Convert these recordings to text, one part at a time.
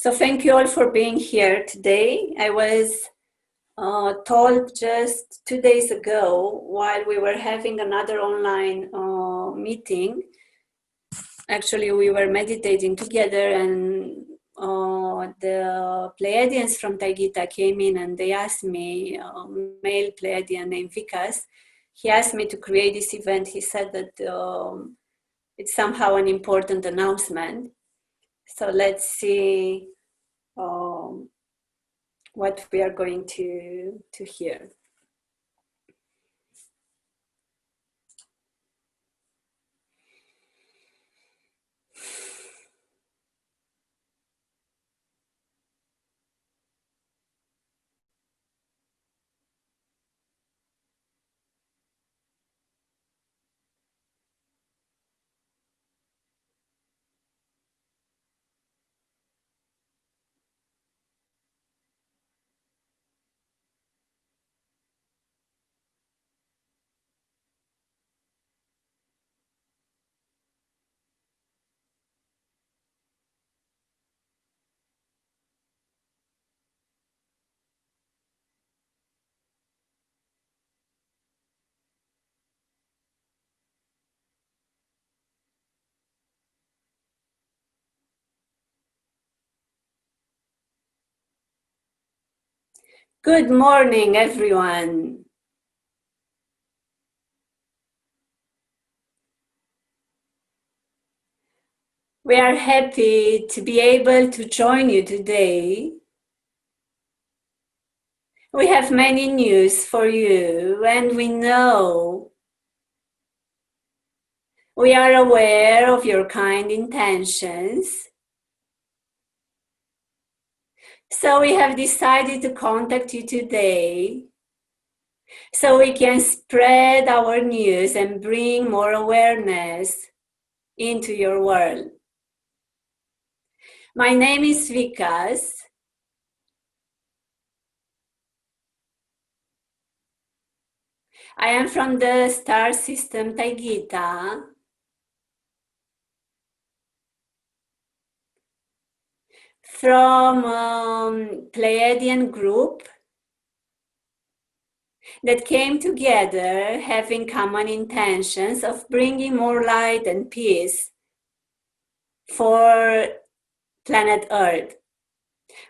So thank you all for being here today. I was told just 2 days ago while we were having another online meeting. Actually, we were meditating together and the Pleiadians from Taygeta came in and they asked me, male Pleiadian named Vikas, he asked me to create this event. He said that it's somehow an important announcement. So let's see what we are going to hear. Good morning, everyone. We are happy to be able to join you today. We have many news for you, and we know we are aware of your kind intentions. So we have decided to contact you today so we can spread our news and bring more awareness into your world. My name is Vikas. I am from the star system Taygeta. From Pleiadian group that came together having common intentions of bringing more light and peace for planet Earth.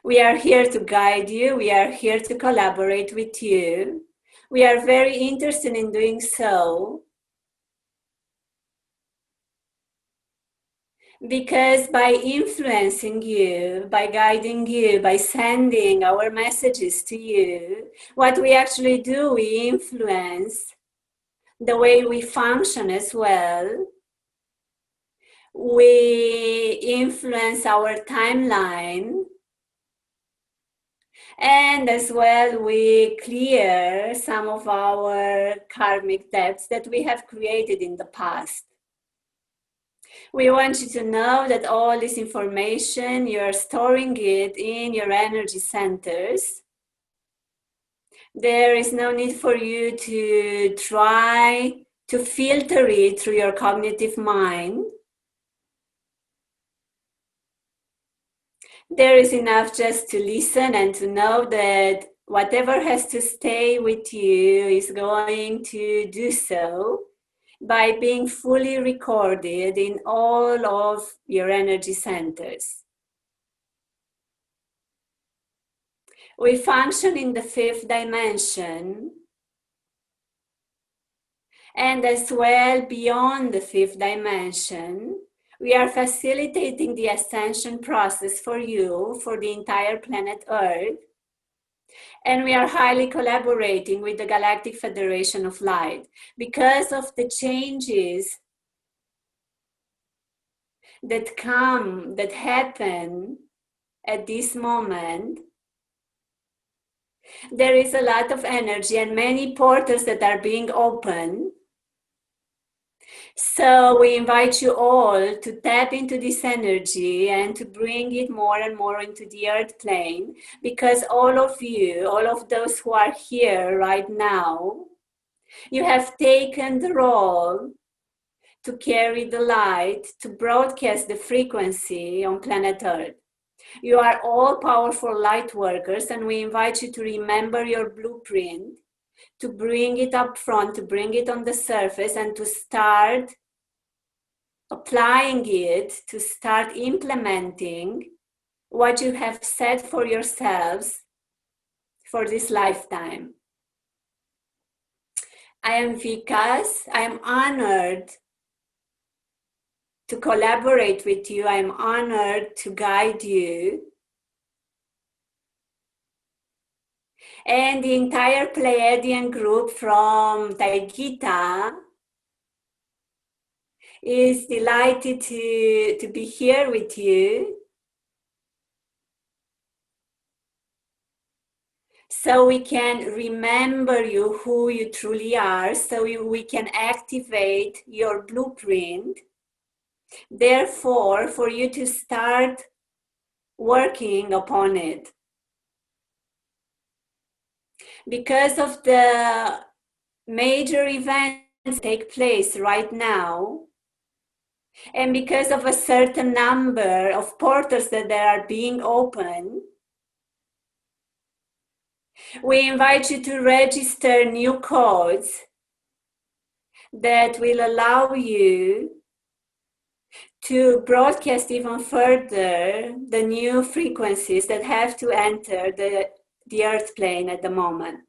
We are here to guide you. We are here to collaborate with you. We are very interested in doing so because by influencing you, by guiding you, by sending our messages to you, what we actually do, we influence the way we function as well. We influence our timeline, and as well we clear some of our karmic debts that we have created in the past. We want you to know that all this information, you are storing it in your energy centers. There is no need for you to try to filter it through your cognitive mind. There is enough just to listen and to know that whatever has to stay with you is going to do so by being fully recorded in all of your energy centers. We function in the 5th dimension, and as well beyond the 5th dimension. We are facilitating the ascension process for you, for the entire planet Earth. And we are highly collaborating with the Galactic Federation of Light because of the changes that happen at this moment. There is a lot of energy and many portals that are being opened. So we invite you all to tap into this energy and to bring it more and more into the earth plane, because all of you, all of those who are here right now, you have taken the role to carry the light, to broadcast the frequency on planet Earth. You are all powerful light workers, and we invite you to remember your blueprint, to bring it up front, to bring it on the surface, and to start applying it, to start implementing what you have set for yourselves for this lifetime. I am Vikas. I am honored to collaborate with you. I am honored to guide you. And the entire Pleiadian group from Taygeta is delighted to be here with you. So we can remember you, who you truly are, so we can activate your blueprint. Therefore, for you to start working upon it. Because of the major events that take place right now, and because of a certain number of portals that are being opened, we invite you to register new codes that will allow you to broadcast even further the new frequencies that have to enter the earth plane at the moment.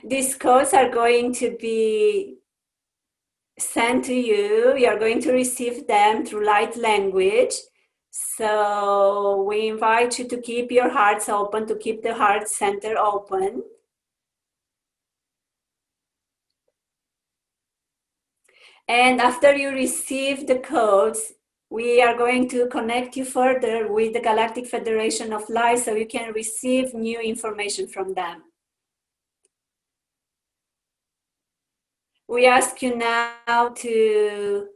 These codes are going to be sent to you. You are going to receive them through light language. So we invite you to keep your hearts open, to keep the heart center open. And after you receive the codes, we are going to connect you further with the Galactic Federation of Light so you can receive new information from them. We ask you now to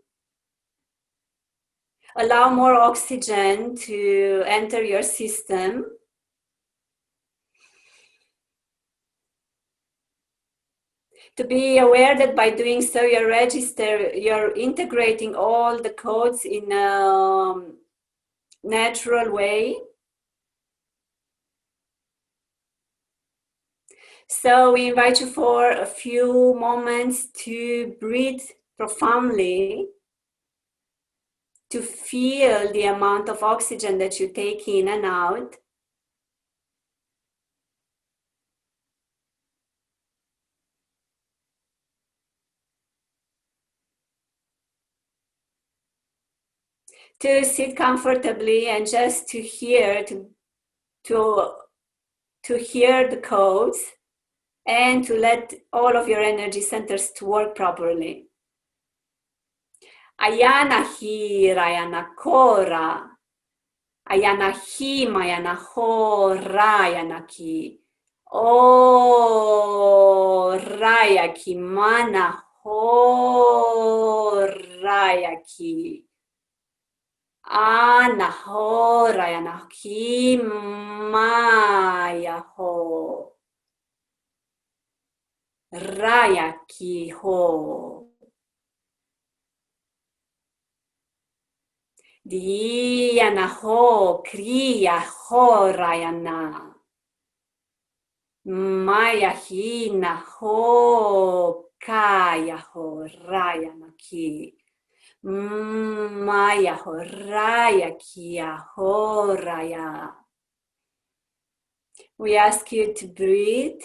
allow more oxygen to enter your system. To be aware that by doing so, you're integrating all the codes in a natural way. So we invite you for a few moments to breathe profoundly, to feel the amount of oxygen that you take in and out. To sit comfortably and just to hear, to hear the codes and to let all of your energy centers to work properly. Ayana hi, Rayana kora. Ayana hi, Mayana ho, Rayana ki. O Raya ki, Mana ho, Raya ki. Ana ho, Rayana ki, Maya ho. Raya ki ho. Diana ho, kriya ho, Rayana. Maya hina ho, kaya ho, Rayana ki. Maya ho, Raya kia ho, Raya. We ask you to breathe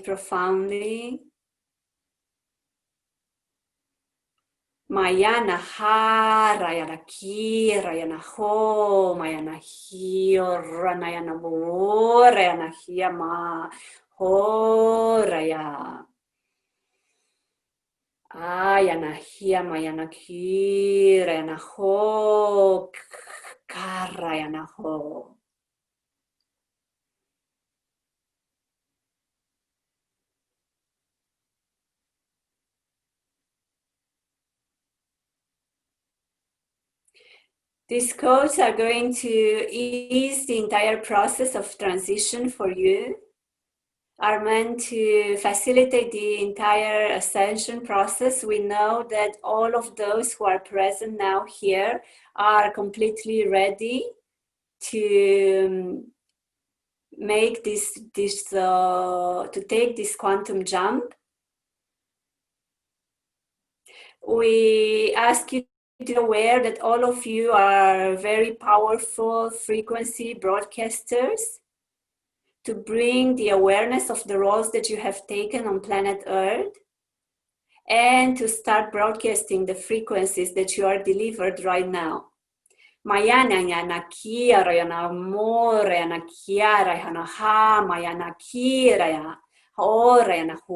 profoundly. Mayana ha, Rayana ki, Rayana ho, Mayana hi, Ranayana bo, Rayana hi, ma, ho, Raya. Ayana hi, Mayana ki, Rayana ho, Karayana ho. These codes are going to ease the entire process of transition for you, are meant to facilitate the entire ascension process. We know that all of those who are present now here are completely ready to make to take this quantum jump. We ask you to be aware that all of you are very powerful frequency broadcasters to bring the awareness of the roles that you have taken on planet Earth and to start broadcasting the frequencies that you are delivered right now. Mayana yana kira yana more yana kiara yana ha mayana kira ya ora yana ho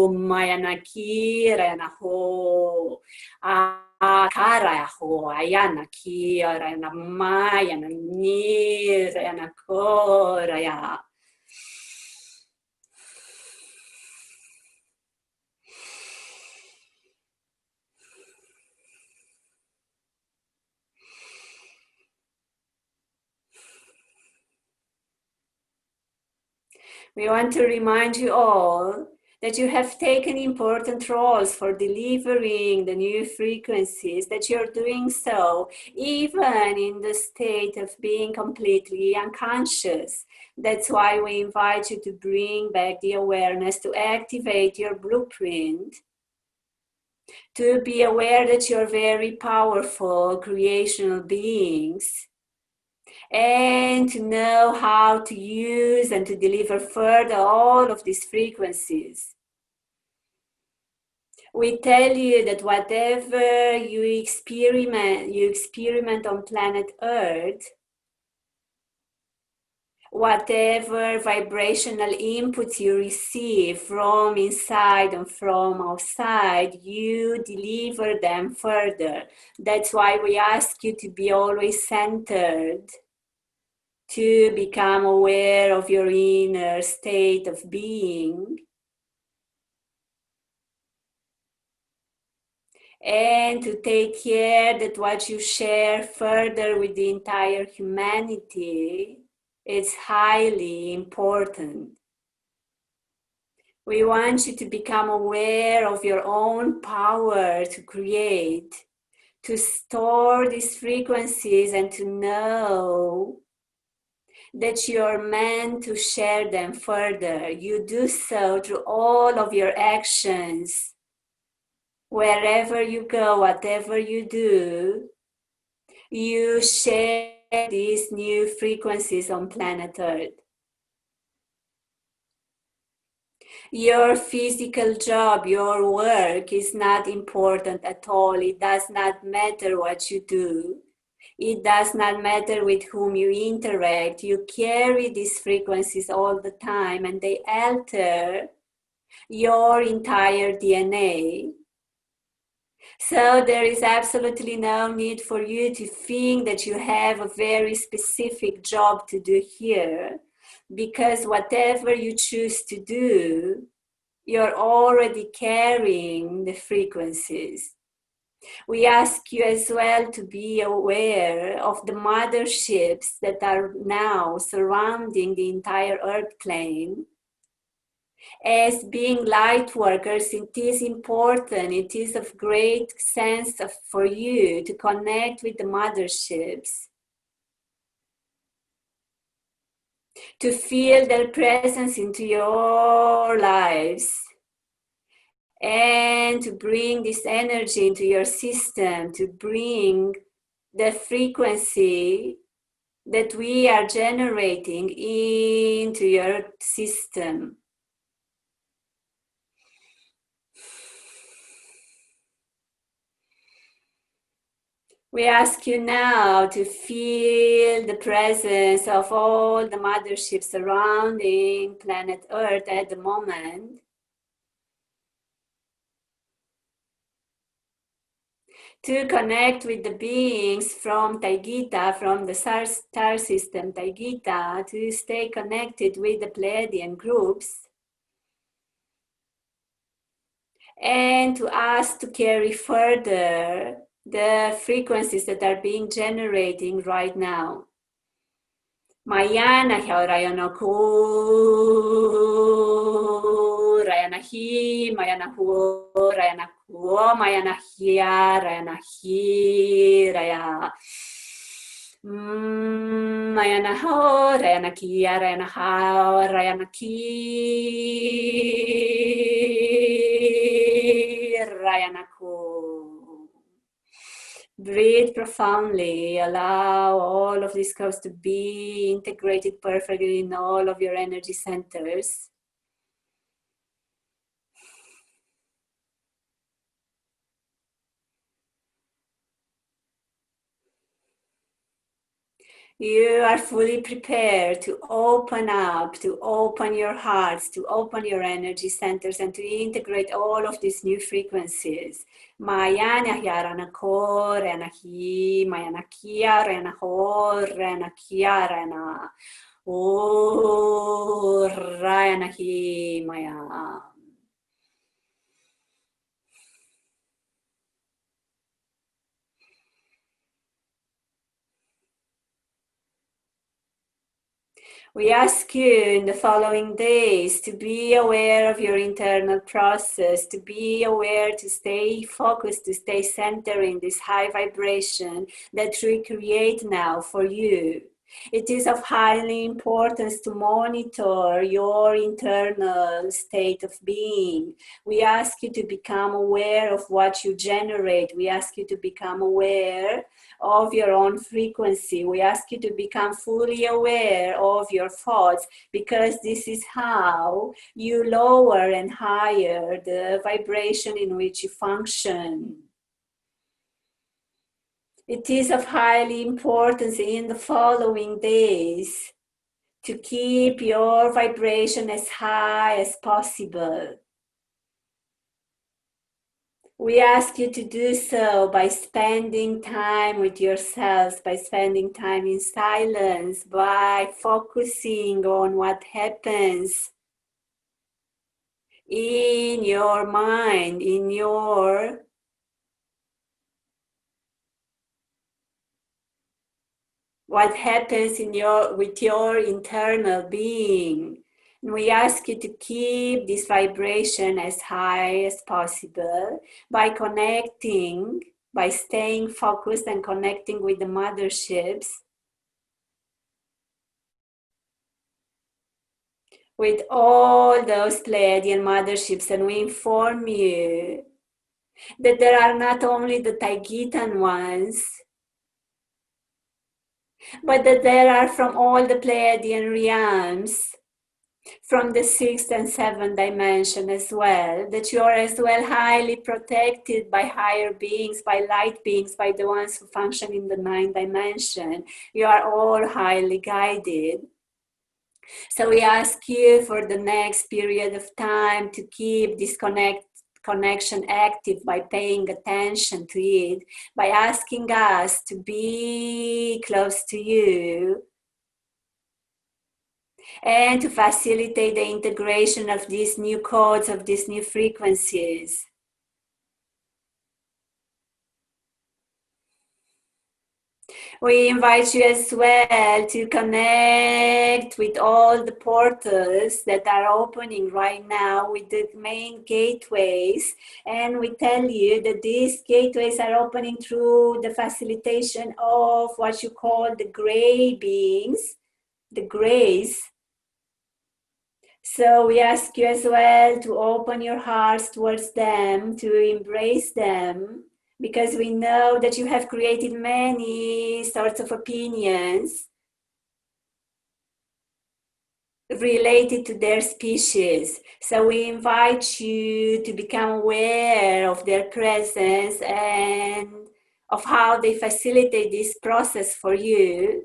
mayana kira yana ho kara ya ho ayana kira yana mayana nira yana kora ya. We want to remind you all that you have taken important roles for delivering the new frequencies, that you're doing so even in the state of being completely unconscious. That's why we invite you to bring back the awareness, to activate your blueprint, to be aware that you're very powerful creational beings, and to know how to use and to deliver further all of these frequencies. We tell you that whatever you experiment on planet Earth, whatever vibrational inputs you receive from inside and from outside, you deliver them further. That's why we ask you to be always centered, to become aware of your inner state of being, and to take care that what you share further with the entire humanity is highly important. We want you to become aware of your own power to create, to store these frequencies, and to know that you're meant to share them further. You do so through all of your actions. Wherever you go, whatever you do, you share these new frequencies on planet Earth. Your physical job, your work is not important at all. It does not matter what you do. It does not matter with whom you interact. You carry these frequencies all the time, and they alter your entire DNA. So there is absolutely no need for you to think that you have a very specific job to do here, because whatever you choose to do, you're already carrying the frequencies. We ask you as well to be aware of the motherships that are now surrounding the entire Earth plane. As being light workers, it is important, it is of great sense for you to connect with the motherships, to feel their presence into your lives, and to bring this energy into your system, to bring the frequency that we are generating into your system. We ask you now to feel the presence of all the motherships surrounding planet Earth at the moment. To connect with the beings from Taygeta, from the star system Taygeta, to stay connected with the Pleiadian groups, and to ask to carry further the frequencies that are being generating right now. Mayana Rayana Ku Rayana Hi Mayana Hu Rayana Ku Mayana Hia Rayana Hi Raya Mayana Ho Rayana Kia Rayana Ha Rayana Ki Rayana Ku. Breathe profoundly. Allow all of these curves to be integrated perfectly in all of your energy centers. You are fully prepared to open up, to open your hearts, to open your energy centers, and to integrate all of these new frequencies. Mayana Yarana Ko, Rana Hi, Mayana Kia, Rana Ho, Rana Kia, Rana O, Rana Hi, Maya. We ask you in the following days to be aware of your internal process, to be aware, to stay focused, to stay centered in this high vibration that we create now for you. It is of highly importance to monitor your internal state of being. We ask you to become aware of what you generate. We ask you to become aware of your own frequency. We ask you to become fully aware of your thoughts, because this is how you lower and higher the vibration in which you function. It is of highly importance in the following days to keep your vibration as high as possible. We ask you to do so by spending time with yourselves, by spending time in silence, by focusing on what happens in your mind, in your what happens in your with your internal being. And we ask you to keep this vibration as high as possible by connecting, by staying focused and connecting with the motherships, with all those Pleiadian motherships. And we inform you that there are not only the Taygetean ones, but that there are from all the Pleiadian realms, from the 6th and 7th dimension as well, that you are as well highly protected by higher beings, by light beings, by the ones who function in the 9th dimension. You are all highly guided. So we ask you for the next period of time to keep this connection active by paying attention to it, by asking us to be close to you, and to facilitate the integration of these new codes, of these new frequencies. We invite you as well to connect with all the portals that are opening right now, with the main gateways. And we tell you that these gateways are opening through the facilitation of what you call the gray beings, the grays. So we ask you as well to open your hearts towards them, to embrace them, because we know that you have created many sorts of opinions related to their species. So we invite you to become aware of their presence and of how they facilitate this process for you,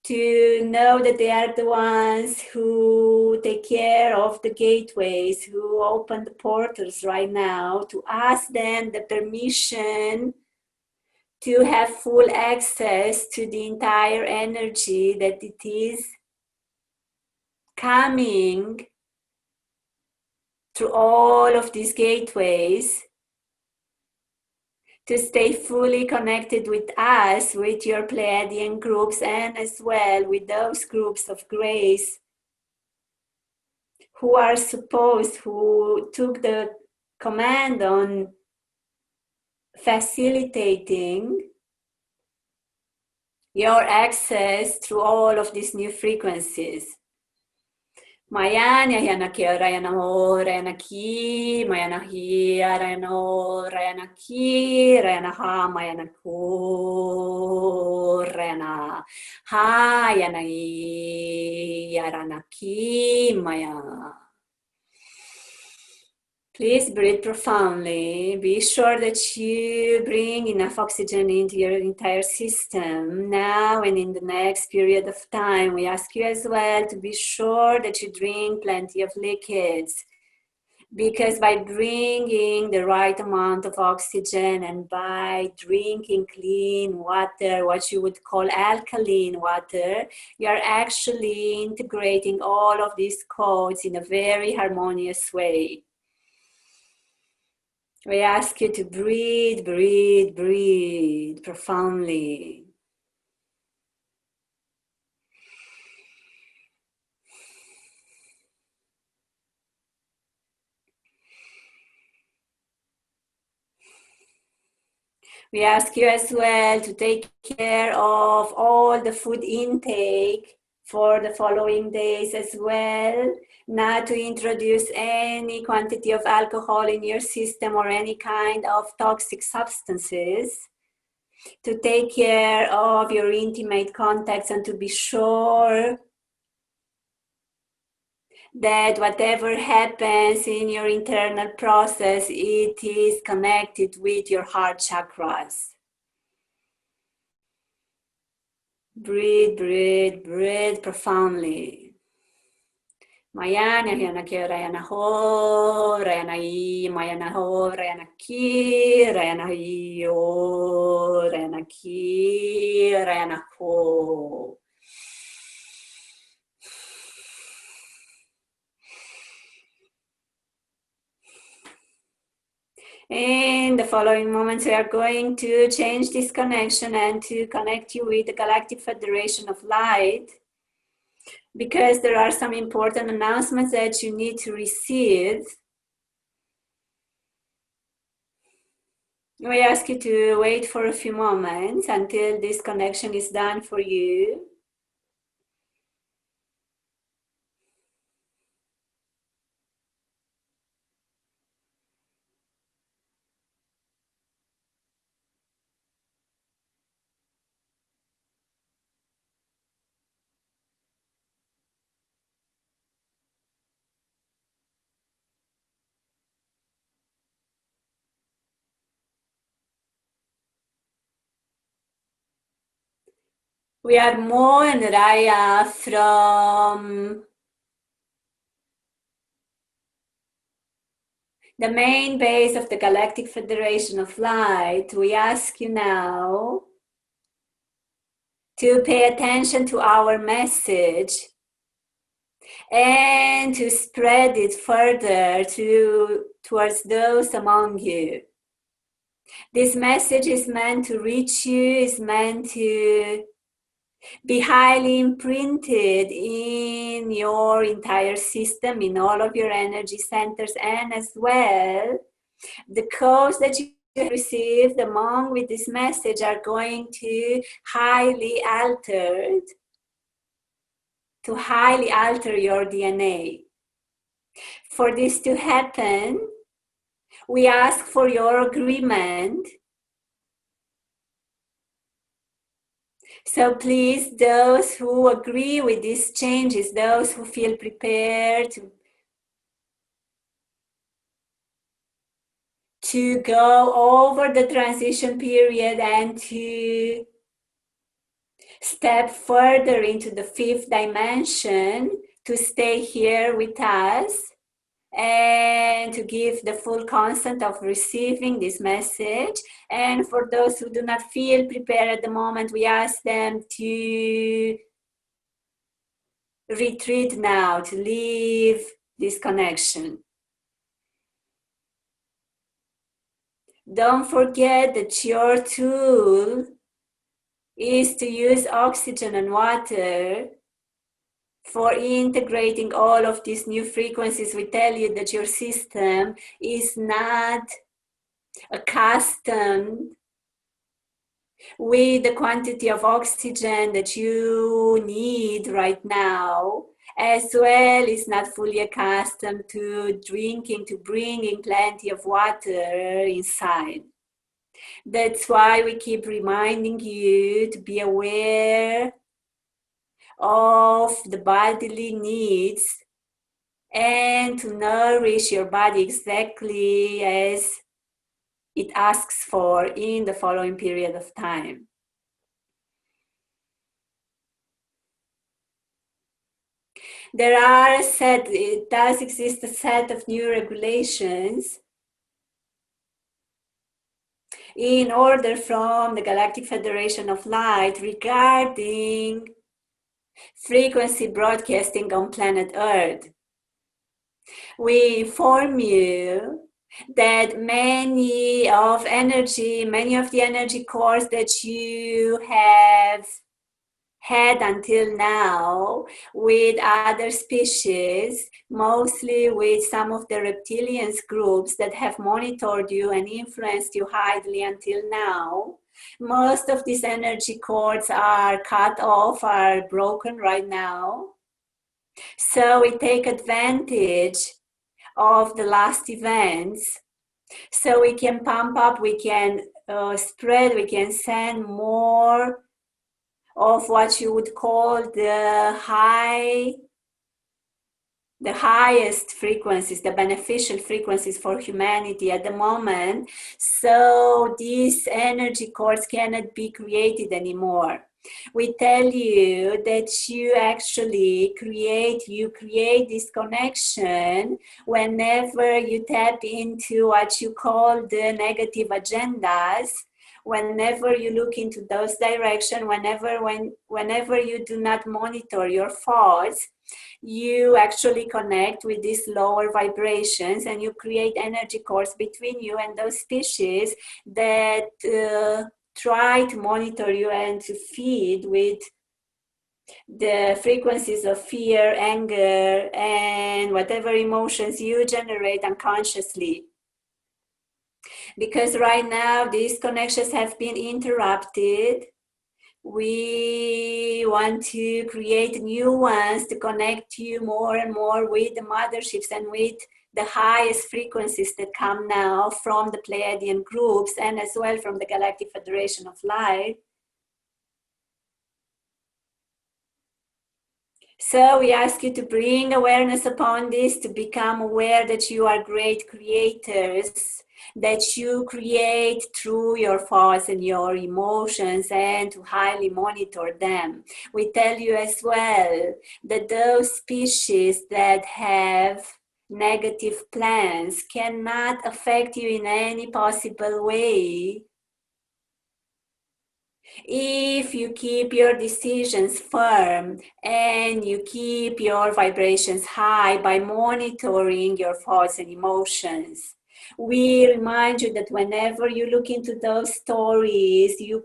to know that they are the ones who take care of the gateways, who open the portals right now, to ask them the permission to have full access to the entire energy that it is coming through all of these gateways, to stay fully connected with us, with your Pleiadian groups, and as well with those groups of grace who took the command on facilitating your access through all of these new frequencies. Mayana yana ki rayana ho rayana ki mayana hi rayana ho rayana ki rayana ha mayana ko rayana ha yana hi rayana ki maya. Please breathe profoundly. Be sure that you bring enough oxygen into your entire system now and in the next period of time. We ask you as well to be sure that you drink plenty of liquids, because by bringing the right amount of oxygen and by drinking clean water, what you would call alkaline water, you are actually integrating all of these codes in a very harmonious way. We ask you to breathe, breathe, breathe profoundly. We ask you as well to take care of all the food intake for the following days as well, not to introduce any quantity of alcohol in your system or any kind of toxic substances, to take care of your intimate contacts and to be sure that whatever happens in your internal process, it is connected with your heart chakras. Breathe, breathe, breathe profoundly. Mayana yana ki rayana ho rayana I mayana ho rayana ki rayana I o rayana ki rayana ho. In the following moments, we are going to change this connection and to connect you with the Galactic Federation of Light, because there are some important announcements that you need to receive. We ask you to wait for a few moments until this connection is done for you. We are Mo and Raya from the main base of the Galactic Federation of Light. We ask you now to pay attention to our message and to spread it further towards those among you. This message is meant to reach you, is meant to be highly imprinted in your entire system, in all of your energy centers, and as well, the codes that you have received along with this message are going to highly alter your DNA. For this to happen, we ask for your agreement. So please, those who agree with these changes, those who feel prepared to go over the transition period and to step further into the fifth dimension, to stay here with us and to give the full consent of receiving this message. And for those who do not feel prepared at the moment, we ask them to retreat now, to leave this connection. Don't forget that your tool is to use oxygen and water for integrating all of these new frequencies. We tell you that your system is not accustomed with the quantity of oxygen that you need right now, as well is not fully accustomed to drinking, to bringing plenty of water inside. That's why we keep reminding you to be aware of the bodily needs and to nourish your body exactly as it asks for in the following period of time. It does exist a set of new regulations in order from the Galactic Federation of Light regarding frequency broadcasting on planet Earth. We inform you that many of the energy cores that you have had until now with other species, mostly with some of the reptilians groups that have monitored you and influenced you highly until now. Most of these energy cords are cut off, are broken right now. So we take advantage of the last events so we can pump up, we can spread, we can send more of what you would call the highest frequencies, the beneficial frequencies for humanity at the moment. So these energy cords cannot be created anymore. We tell you that you actually create this connection whenever you tap into what you call the negative agendas. Whenever you look into those directions, whenever you do not monitor your thoughts, you actually connect with these lower vibrations and you create energy cords between you and those species that try to monitor you and to feed with the frequencies of fear, anger, and whatever emotions you generate unconsciously. Because right now these connections have been interrupted. We want to create new ones to connect you more and more with the motherships and with the highest frequencies that come now from the Pleiadian groups and as well from the Galactic Federation of Light. So we ask you to bring awareness upon this, to become aware that you are great creators, that you create through your thoughts and your emotions, and to highly monitor them. We tell you as well that those species that have negative plans cannot affect you in any possible way if you keep your decisions firm and you keep your vibrations high by monitoring your thoughts and emotions. We remind you that whenever you look into those stories, you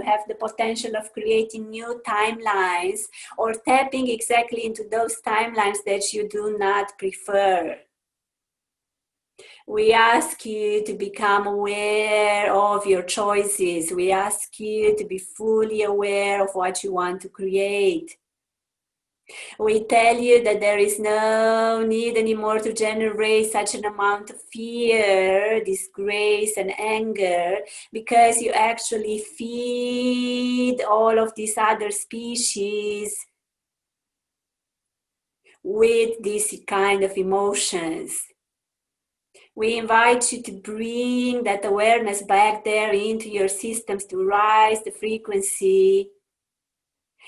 have the potential of creating new timelines or tapping exactly into those timelines that you do not prefer. We ask you to become aware of your choices. We ask you to be fully aware of what you want to create. We tell you that there is no need anymore to generate such an amount of fear, disgrace, and anger, because you actually feed all of these other species with these kind of emotions. We invite you to bring that awareness back there into your systems, to rise the frequency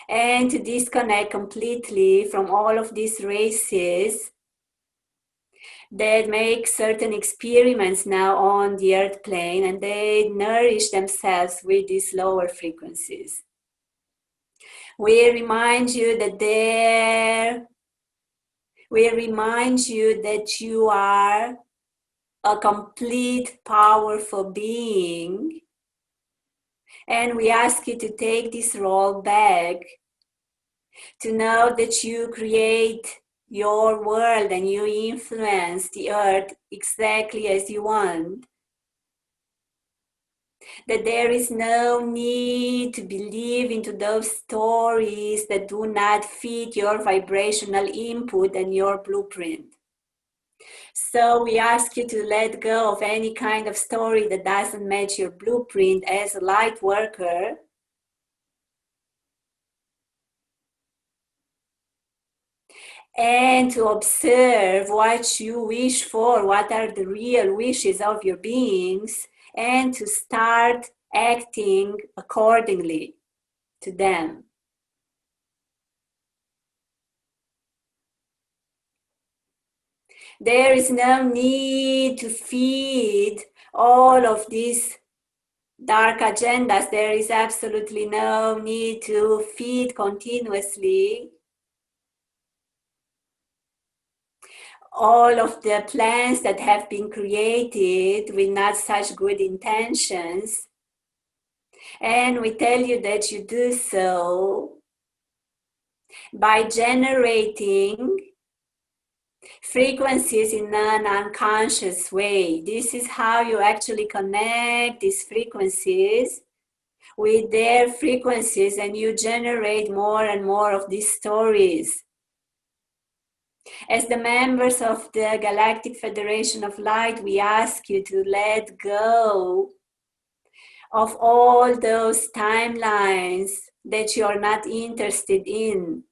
and to disconnect completely from all of these races that make certain experiments now on the earth plane, and they nourish themselves with these lower frequencies. We remind you that you are a complete, powerful being. And we ask you to take this role back, to know that you create your world and you influence the earth exactly as you want. That there is no need to believe into those stories that do not fit your vibrational input and your blueprint. So we ask you to let go of any kind of story that doesn't match your blueprint as a light worker. And to observe what you wish for, what are the real wishes of your beings, and to start acting accordingly to them. There is no need to feed all of these dark agendas. There is absolutely no need to feed continuously all of the plans that have been created with not such good intentions. And we tell you that you do so by generating frequencies in an unconscious way. This is how you actually connect these frequencies with their frequencies, and you generate more and more of these stories. As the members of the Galactic Federation of Light, we ask you to let go of all those timelines that you're not interested in.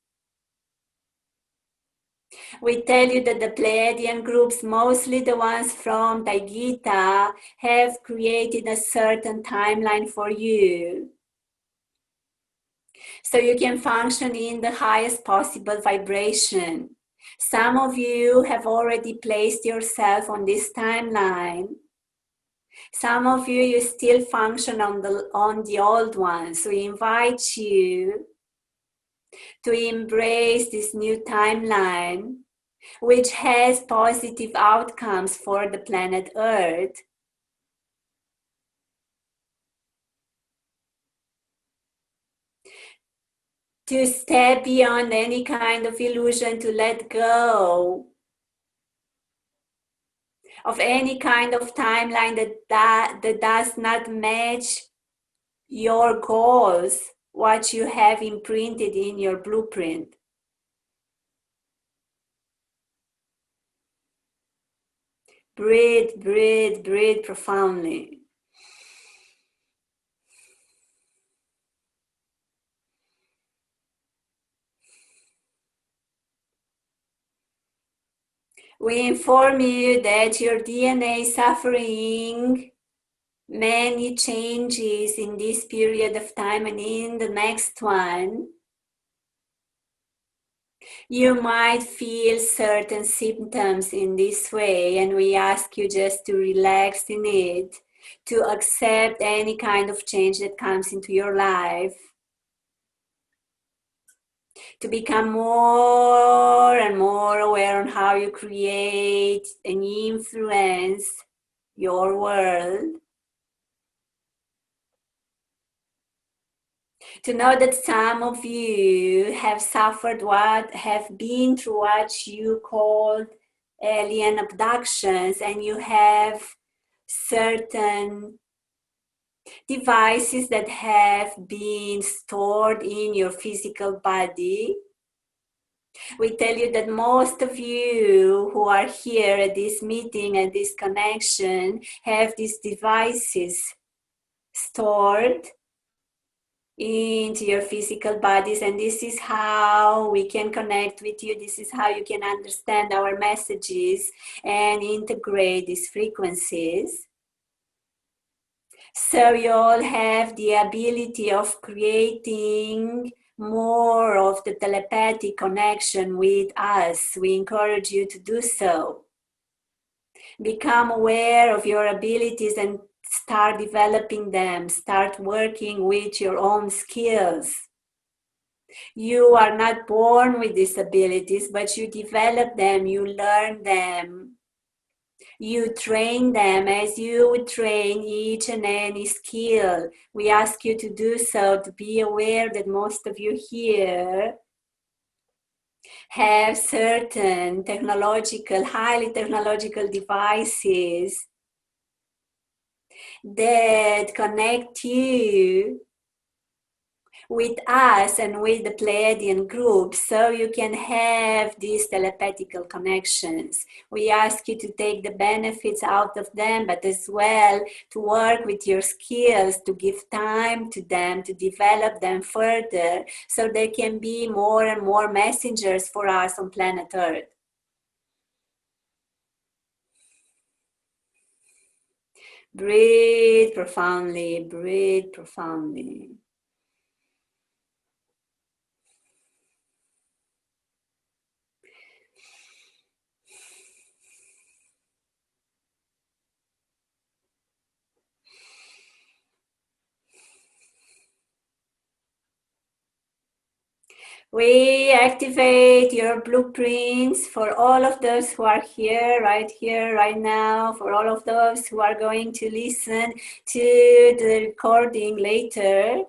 We tell you that the Pleiadian groups, mostly the ones from Taygeta, have created a certain timeline for you, so you can function in the highest possible vibration. Some of you have already placed yourself on this timeline. Some of you, you still function on the old one. So we invite you to embrace this new timeline, which has positive outcomes for the planet Earth. To step beyond any kind of illusion, to let go of any kind of timeline that does not match your goals, what you have imprinted in your blueprint. Breathe, breathe, breathe profoundly. We inform you that your DNA is suffering many changes in this period of time, and in the next one, you might feel certain symptoms in this way, and we ask you just to relax in it, to accept any kind of change that comes into your life, to become more and more aware on how you create and influence your world. To know that some of you have suffered have been through what you called alien abductions, and you have certain devices that have been stored in your physical body. We tell you that most of you who are here at this meeting and this connection have these devices stored into your physical bodies, and this is how we can connect with you. This is how you can understand our messages and integrate these frequencies. So you all have the ability of creating more of the telepathic connection with us. We encourage you to do so. Become aware of your abilities and start developing them. Start working with your own skills. You are not born with these abilities, but you develop them, you learn them You train them as you would train each and any skill. We ask you to do so, to be aware that most of you here have certain highly technological devices that connect you with us and with the Pleiadian group, so you can have these telepathical connections. We ask you to take the benefits out of them, but as well to work with your skills, to give time to them, to develop them further, so they can be more and more messengers for us on planet Earth. Breathe profoundly, breathe profoundly. We activate your blueprints for all of those who are here, right now, for all of those who are going to listen to the recording later.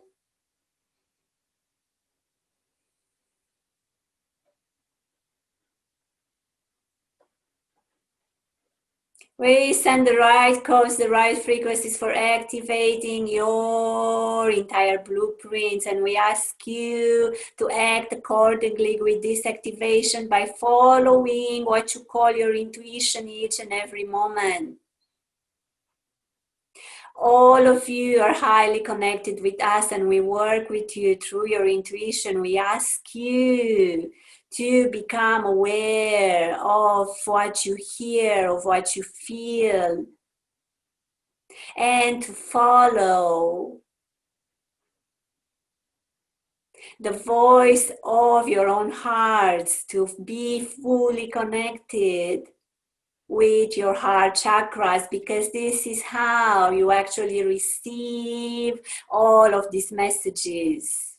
We send the right codes, the right frequencies for activating your entire blueprints, and we ask you to act accordingly with this activation by following what you call your intuition each and every moment. All of you are highly connected with us, and we work with you through your intuition. We ask you to become aware of what you hear, of what you feel, and to follow the voice of your own hearts, to be fully connected with your heart chakras, because this is how you actually receive all of these messages.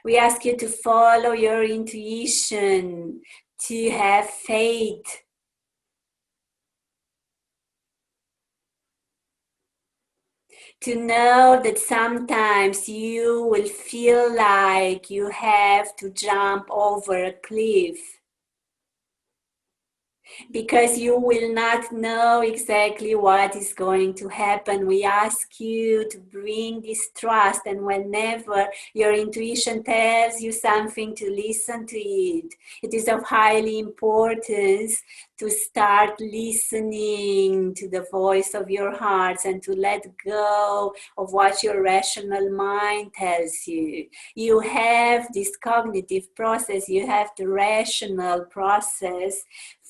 We ask you to follow your intuition, to have faith, to know that sometimes you will feel like you have to jump over a cliff, because you will not know exactly what is going to happen. We ask you to bring this trust, and whenever your intuition tells you something, to listen to it. It is of highly importance to start listening to the voice of your hearts and to let go of what your rational mind tells you. You have this cognitive process, you have the rational process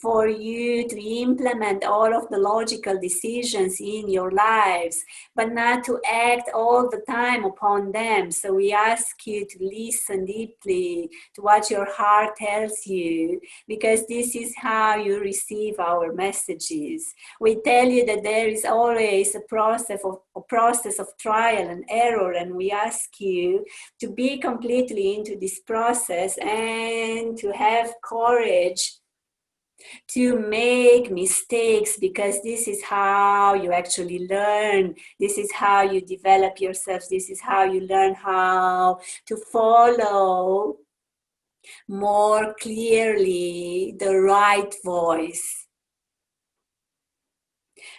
for you to implement all of the logical decisions in your lives, but not to act all the time upon them. So we ask you to listen deeply to what your heart tells you, because this is how you receive our messages. We tell you that there is always a process of trial and error, and we ask you to be completely into this process and to have courage to make mistakes, because this is how you actually learn. This is how you develop yourself. This is how you learn how to follow more clearly the right voice.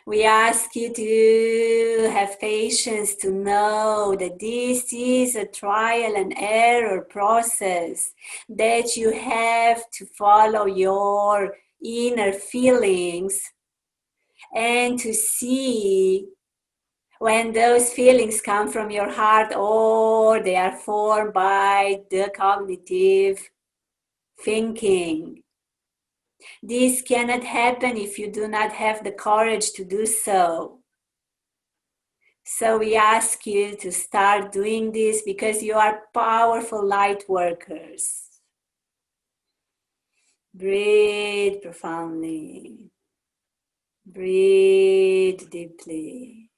We ask you to have patience, to know that this is a trial and error process, that you have to follow your inner feelings and to see when those feelings come from your heart or they are formed by the cognitive thinking. This cannot happen if you do not have the courage to do so. So we ask you to start doing this, because you are powerful light workers. Breathe profoundly. Breathe deeply.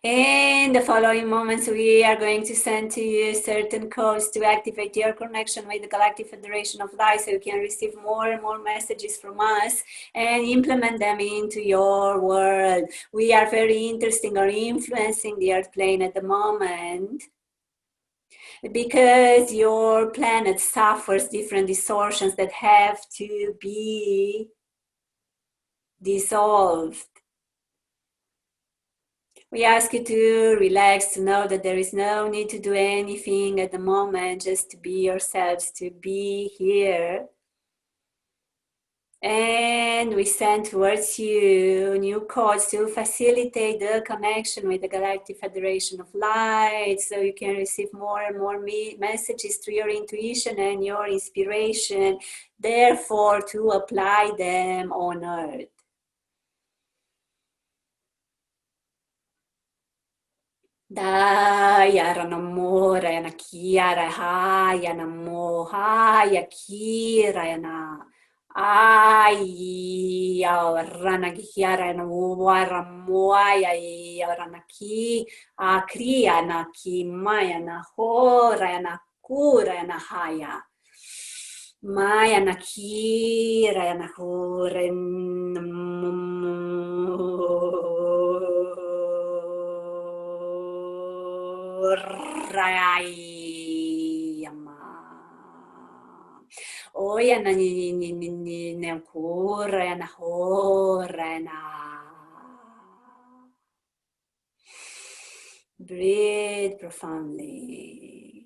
In the following moments, we are going to send to you certain codes to activate your connection with the Galactic Federation of Light so you can receive more and more messages from us and implement them into your world. We are very interesting or influencing the Earth plane at the moment because your planet suffers different distortions that have to be dissolved. We ask you to relax, to know that there is no need to do anything at the moment, just to be yourselves, to be here. And we send towards you new codes to facilitate the connection with the Galactic Federation of Light, so you can receive more and more messages through your intuition and your inspiration, therefore to apply them on Earth. Daya Ranamora and Akiara Haya Namo Haya Kira and Ay Ranakiara and Waramoya Ranaki Akria Naki Maya Nahora and Akura and Haya Maya Nakira and Rayama. Oya na ni kura na hora na. Breathe profoundly.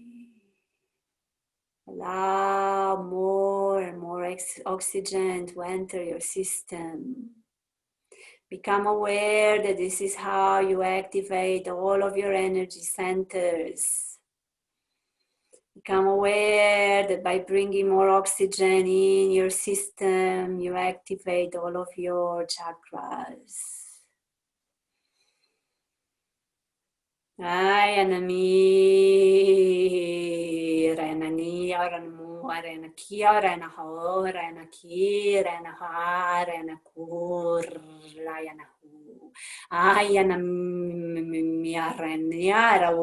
Allow more and more oxygen to enter your system. Become aware that this is how you activate all of your energy centers. Become aware that by bringing more oxygen in your system, you activate all of your chakras. Ayanami, Renani, Aranu, Arena Kia, Rena Ho, Rena Ki, Rena Ha, Rena Kur, Rayanahu. Ayanami, Areniara,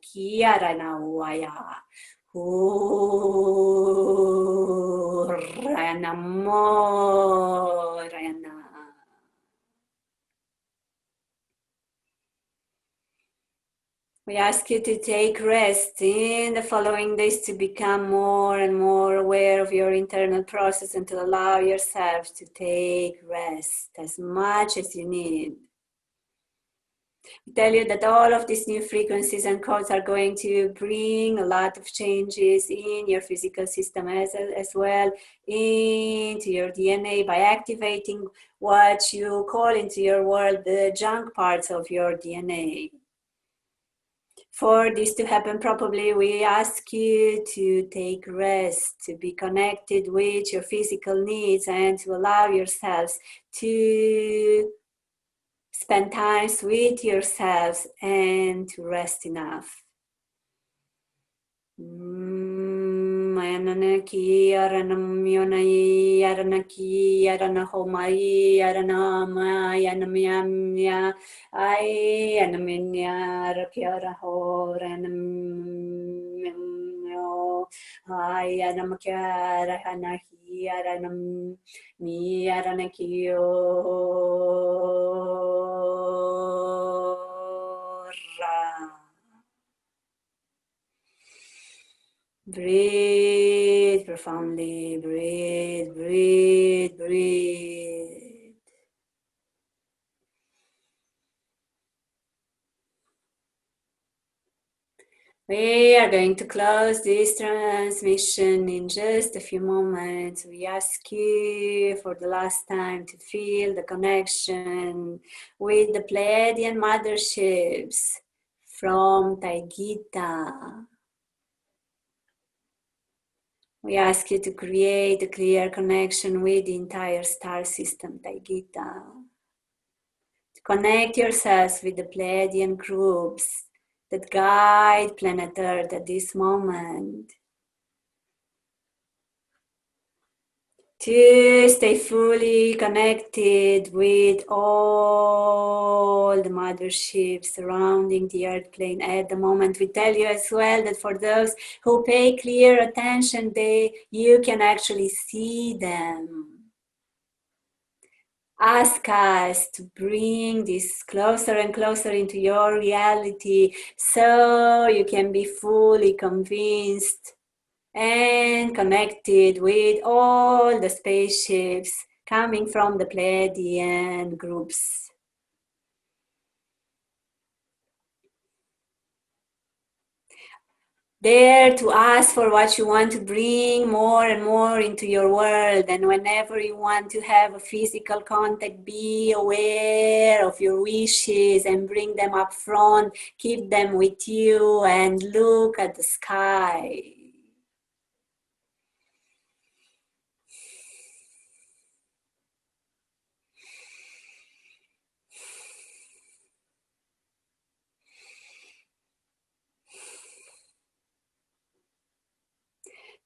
Kia, Rena Waya. Rena Mo, Rena. We ask you to take rest in the following days to become more and more aware of your internal process and to allow yourself to take rest as much as you need. We tell you that all of these new frequencies and codes are going to bring a lot of changes in your physical system as well, into your DNA by activating what you call into your world the junk parts of your DNA. For this to happen properly, we ask you to take rest, to be connected with your physical needs and to allow yourselves to spend time with yourselves and to rest enough. Mayanaki aranamyonai aranaki aranahomai aranamayanamyamya ai anaminya rakyaraho ranamyo ai anamakyara hanahi aranam mi aranakyo. Breathe profoundly, breathe, breathe, breathe. We are going to close this transmission in just a few moments. We ask you for the last time to feel the connection with the Pleiadian motherships from Taygeta. We ask you to create a clear connection with the entire star system, Taygeta. To connect yourselves with the Pleiadian groups that guide planet Earth at this moment. to stay fully connected with all the motherships surrounding the earth plane at the moment. We tell you as well that for those who pay clear attention, you can actually see them. Ask us to bring this closer and closer into your reality so you can be fully convinced and connected with all the spaceships coming from the Pleiadian groups. Dare to ask for what you want to bring more and more into your world, and whenever you want to have a physical contact, be aware of your wishes and bring them up front, keep them with you and look at the sky.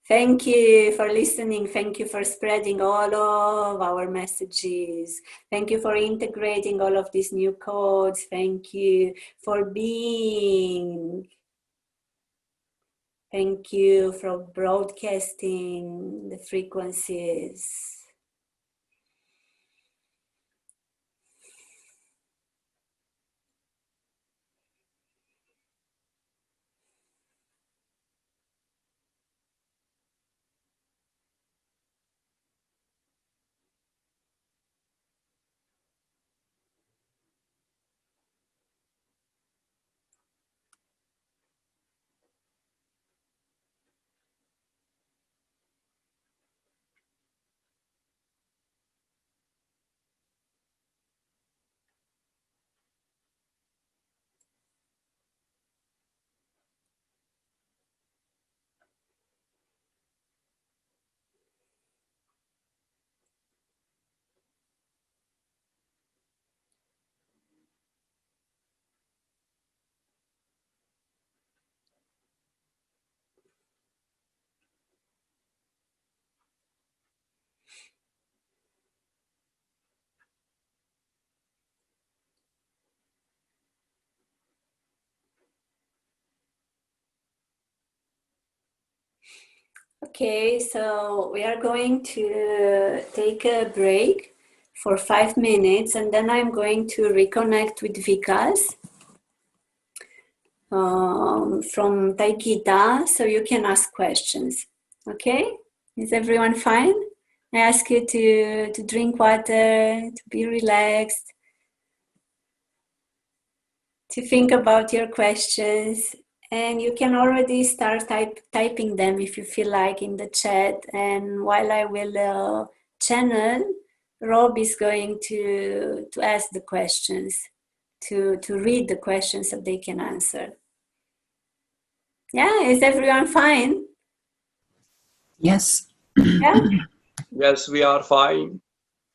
Thank you for listening. Thank you for spreading all of our messages. Thank you for integrating all of these new codes. Thank you for being. Thank you for broadcasting the frequencies. Okay, so we are going to take a break for 5 minutes, and then I'm going to reconnect with Vikas from Taygeta, so you can ask questions. Okay, is everyone fine? I ask you to drink water, to be relaxed, to think about your questions, and you can already start typing them if you feel like in the chat. And while I will channel, Rob is going to ask the questions, to read the questions so they can answer. Yeah, is everyone fine? Yes. Yeah? Yes, we are fine.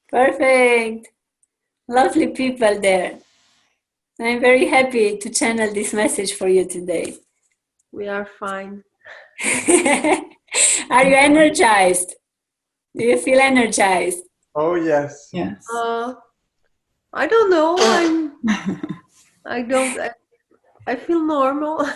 Perfect. Lovely people there. I'm very happy to channel this message for you today. We are fine. Are you energized? Do you feel energized? Oh, yes. Yes. I don't know. I feel normal.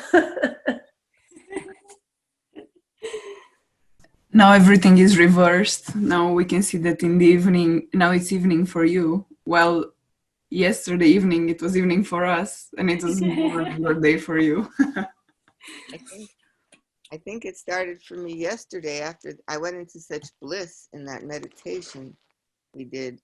Now everything is reversed. Now we can see that in the evening, now it's evening for you. Well, yesterday evening it was evening for us, and it was more of a day for you. I think it started for me yesterday after I went into such bliss in that meditation we did.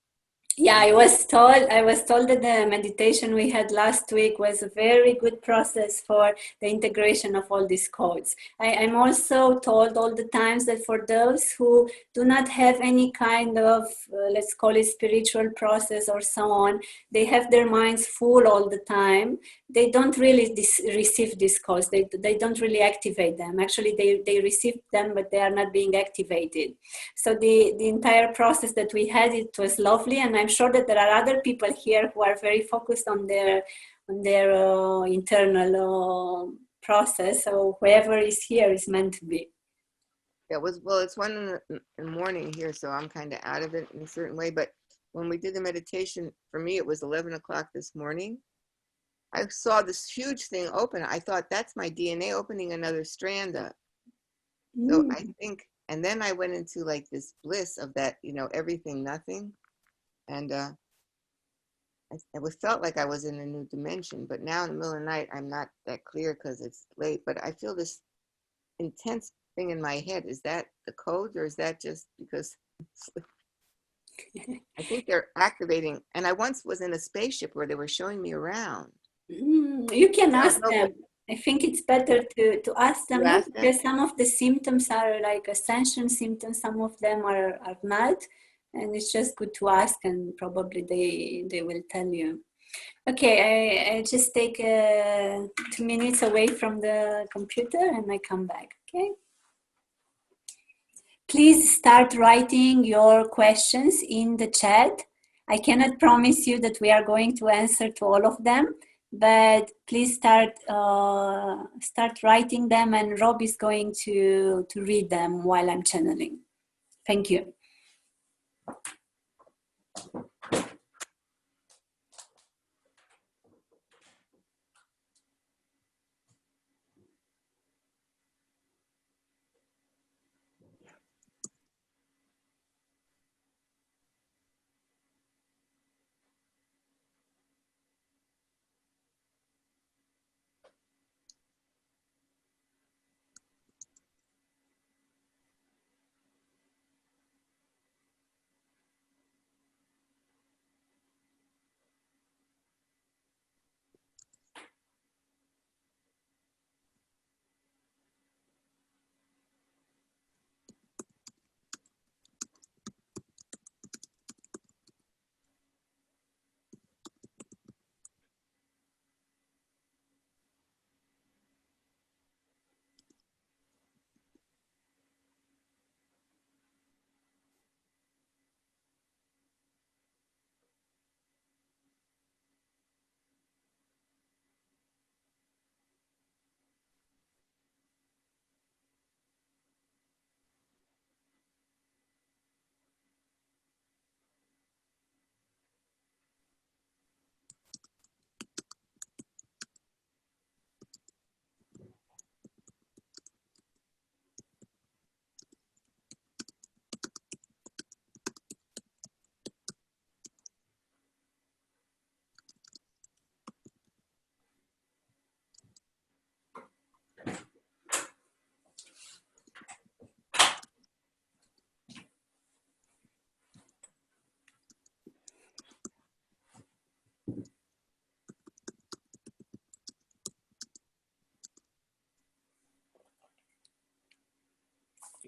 Yeah, I was told that the meditation we had last week was a very good process for the integration of all these codes. I'm also told all the times that for those who do not have any kind of, let's call it spiritual process or so on, they have their minds full all the time. They don't really receive these codes. They don't really activate them. Actually, they receive them, but they are not being activated. So the entire process that we had, it was lovely, and I'm sure that there are other people here who are very focused on their internal process. So whoever is here is meant to be. Yeah, well, it's 1 in the morning here, so I'm kind of out of it in a certain way. But when we did the meditation, for me, it was 11 o'clock this morning. I saw this huge thing open. I thought that's my DNA opening another strand up. So I think, and then I went into like this bliss of that, everything, nothing. And it felt like I was in a new dimension. But now in the middle of the night, I'm not that clear because it's late. But I feel this intense thing in my head. Is that the code, or is that just because I think they're activating? And I once was in a spaceship where they were showing me around. You can ask them. I think it's better to ask them, because some of the symptoms are like ascension symptoms, some of them are not, and it's just good to ask, and probably they will tell you. Okay, I just take 2 minutes away from the computer and I come back, okay? Please start writing your questions in the chat. I cannot promise you that we are going to answer to all of them, but please start writing them, and Rob is going to read them while I'm channeling. Thank you.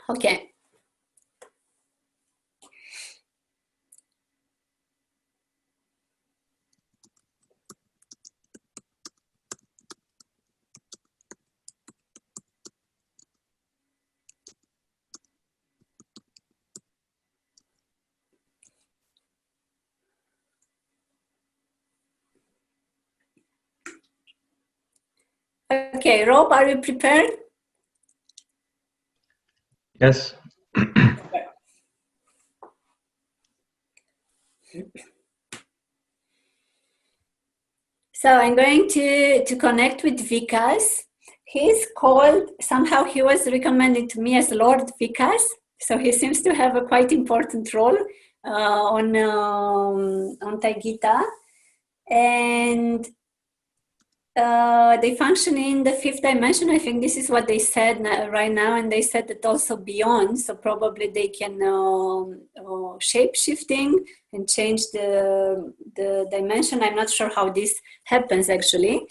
Okay. Okay, Rob, are you prepared? Yes. So I'm going to connect with Vikas. He's called, somehow he was recommended to me as Lord Vikas. So he seems to have a quite important role on Taygeta. And they function in the 5th dimension. I think this is what they said right now, and they said that also beyond. So probably they can shape shifting and change the dimension. I'm not sure how this happens actually,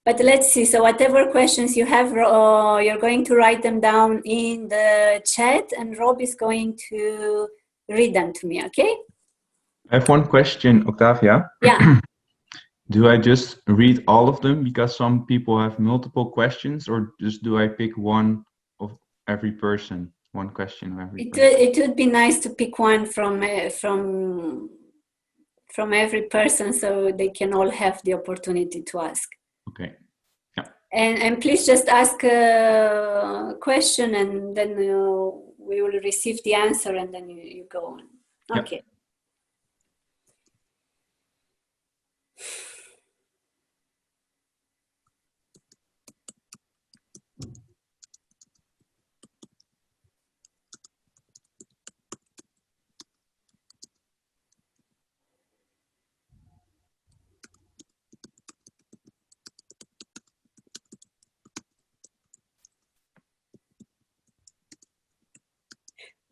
but let's see. So whatever questions you have, you're going to write them down in the chat, and Rob is going to read them to me. Okay? I have one question, Octavia. Yeah. Do I just read all of them because some people have multiple questions, or just do I pick one of every person, one question of every person? It would be nice to pick one from every person, so they can all have the opportunity to ask. Okay. Yeah. And please just ask a question, and then we will receive the answer and then you go on. Okay. Yep.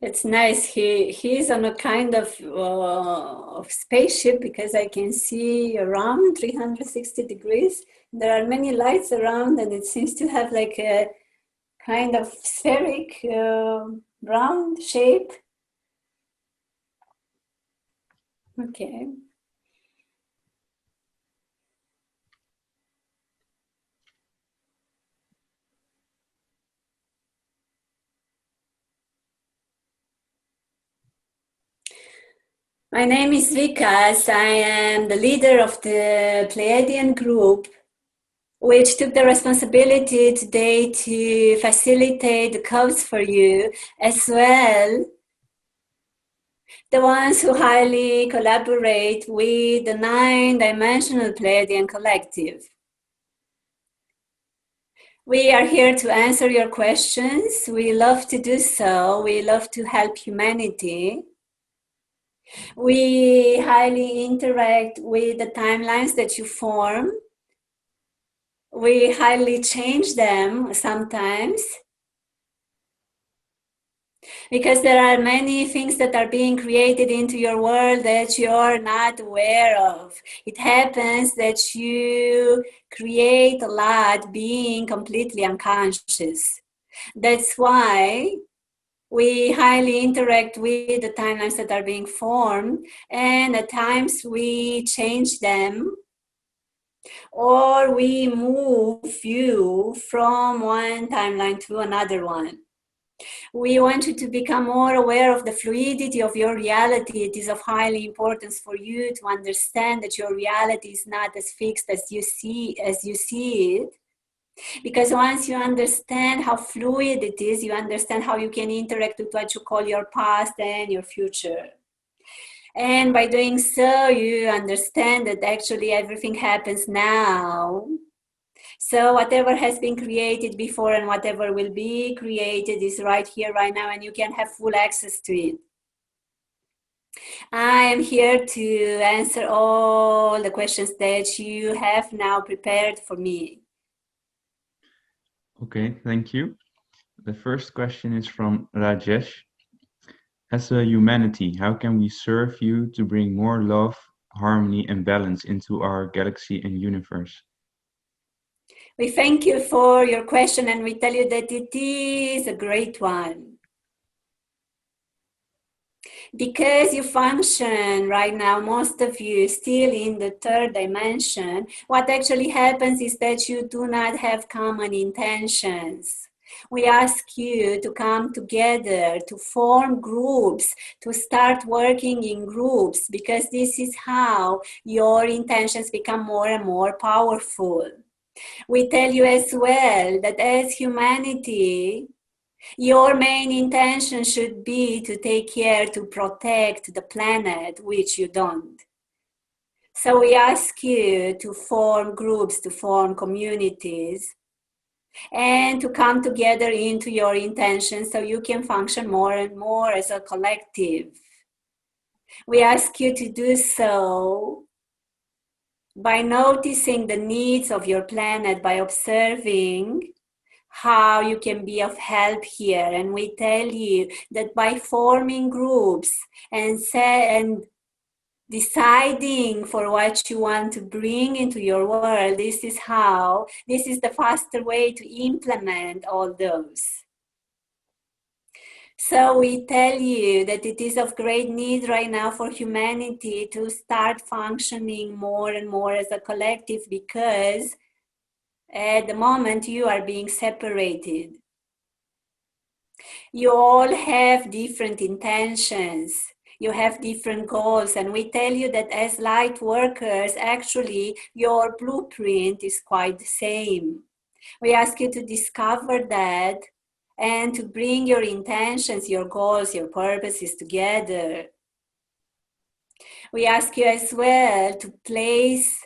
It's nice. He's on a kind of spaceship, because I can see around 360 degrees. There are many lights around, and it seems to have like a kind of spheric round shape. Okay. My name is Vikas. I am the leader of the Pleiadian group, which took the responsibility today to facilitate the codes for you, as well the ones who highly collaborate with the 9-dimensional Pleiadian collective. We are here to answer your questions. We love to do so. We love to help humanity. We highly interact with the timelines that you form. We highly change them sometimes, because there are many things that are being created into your world that you're not aware of. It happens that you create a lot being completely unconscious. That's why we highly interact with the timelines that are being formed, and at times we change them, or we move you from one timeline to another one. We want you to become more aware of the fluidity of your reality. It is of highly importance for you to understand that your reality is not as fixed as you see it. Because once you understand how fluid it is, you understand how you can interact with what you call your past and your future. And by doing so, you understand that actually everything happens now. So whatever has been created before and whatever will be created is right here, right now, and you can have full access to it. I am here to answer all the questions that you have now prepared for me. Okay, thank you. The first question is from Rajesh. As a humanity, how can we serve you to bring more love, harmony, and balance into our galaxy and universe? We thank you for your question, and we tell you that it is a great one. Because you function right now, most of you still in the 3rd dimension, what actually happens is that you do not have common intentions. We ask you to come together, to form groups, to start working in groups, because this is how your intentions become more and more powerful. We tell you as well that as humanity, your main intention should be to take care, to protect the planet, which you don't. So we ask you to form groups, to form communities, and to come together into your intentions so you can function more and more as a collective. We ask you to do so by noticing the needs of your planet, by observing how you can be of help here. And we tell you that by forming groups and deciding for what you want to bring into your world, this is the faster way to implement all those. So we tell you that it is of great need right now for humanity to start functioning more and more as a collective, because at the moment you are being separated. You all have different intentions. You have different goals, and we tell you that as light workers, actually your blueprint is quite the same. We ask you to discover that and to bring your intentions, your goals, your purposes together. We ask you as well to place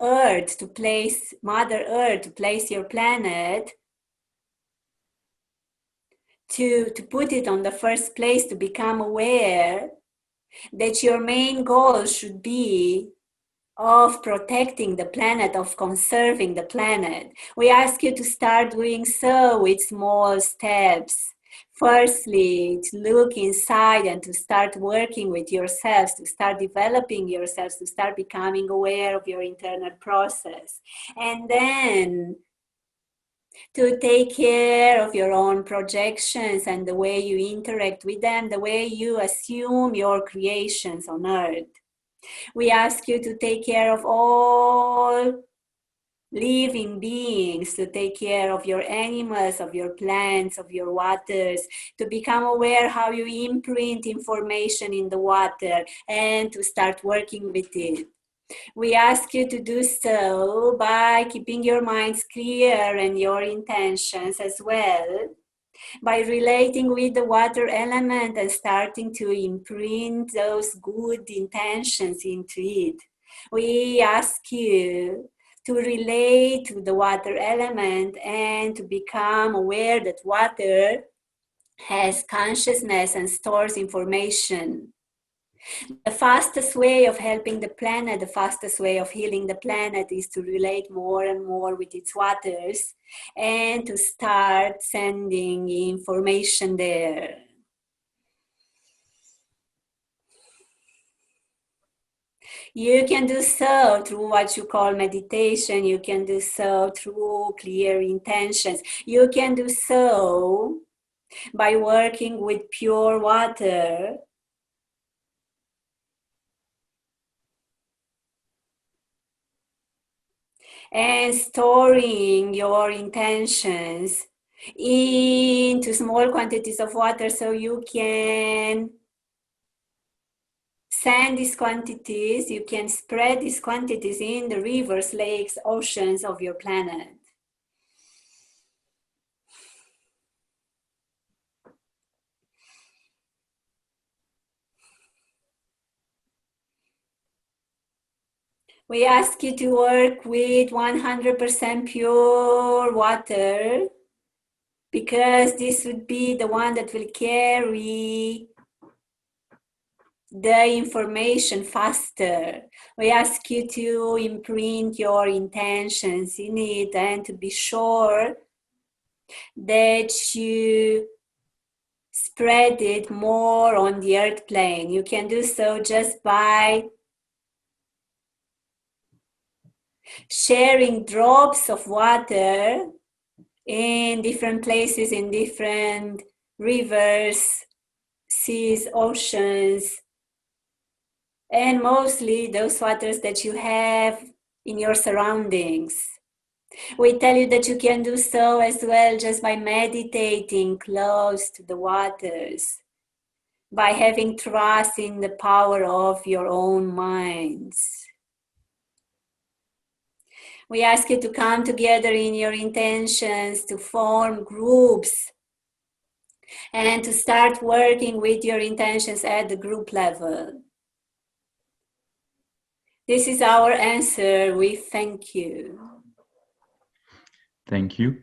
Earth, to place Mother Earth, to place your planet, to put it on the first place, to become aware that your main goal should be of protecting the planet, of conserving the planet. We ask you to start doing so with small steps. Firstly, to look inside and to start working with yourselves, to start developing yourselves, to start becoming aware of your internal process. And then to take care of your own projections and the way you interact with them, the way you assume your creations on Earth. We ask you to take care of all living beings, to take care of your animals, of your plants, of your waters, to become aware how you imprint information in the water and to start working with it. We ask you to do so by keeping your minds clear and your intentions as well, by relating with the water element and starting to imprint those good intentions into it. We ask you to relate to the water element and to become aware that water has consciousness and stores information. The fastest way of helping the planet, the fastest way of healing the planet is to relate more and more with its waters and to start sending information there. You can do so through what you call meditation. You can do so through clear intentions. You can do so by working with pure water. And storing your intentions into small quantities of water so you can send these quantities, you can spread these quantities in the rivers, lakes, oceans of your planet. We ask you to work with 100% pure water, because this would be the one that will carry the information faster. We ask you to imprint your intentions in it and to be sure that you spread it more on the earth plane. You can do so just by sharing drops of water in different places, in different rivers, seas, oceans, and mostly those waters that you have in your surroundings. We tell you that you can do so as well just by meditating close to the waters, by having trust in the power of your own minds. We ask you to come together in your intentions, to form groups, and to start working with your intentions at the group level. This is our answer. We thank you. Thank you.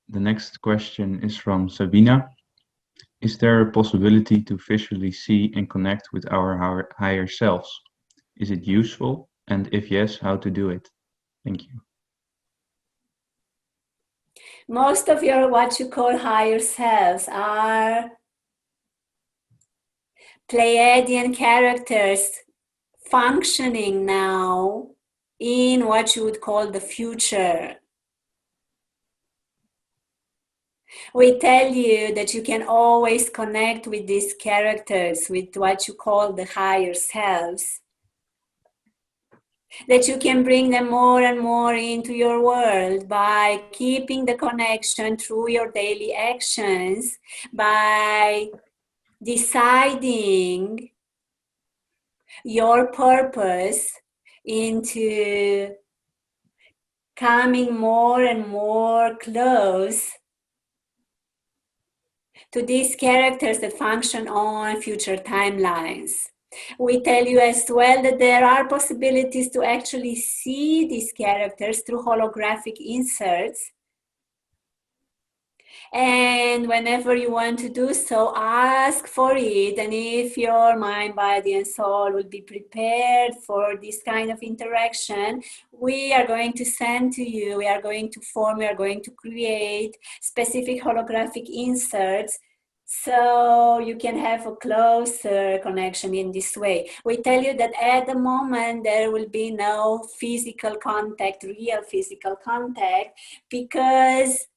The next question is from Sabina. Is there a possibility to visually see and connect with our higher selves? Is it useful? And if yes, how to do it? Thank you. Most of your what you call higher selves are Pleiadian characters functioning now in what you would call the future. We tell you that you can always connect with these characters, with what you call the higher selves, that you can bring them more and more into your world by keeping the connection through your daily actions, by deciding your purpose into coming more and more close to these characters that function on future timelines. We tell you as well that there are possibilities to actually see these characters through holographic inserts. And whenever you want to do so, ask for it. And if your mind, body, and soul will be prepared for this kind of interaction, we are going to send to you, we are going to form, we are going to create specific holographic inserts so you can have a closer connection in this way. We tell you that at the moment there will be no physical contact, real physical contact, because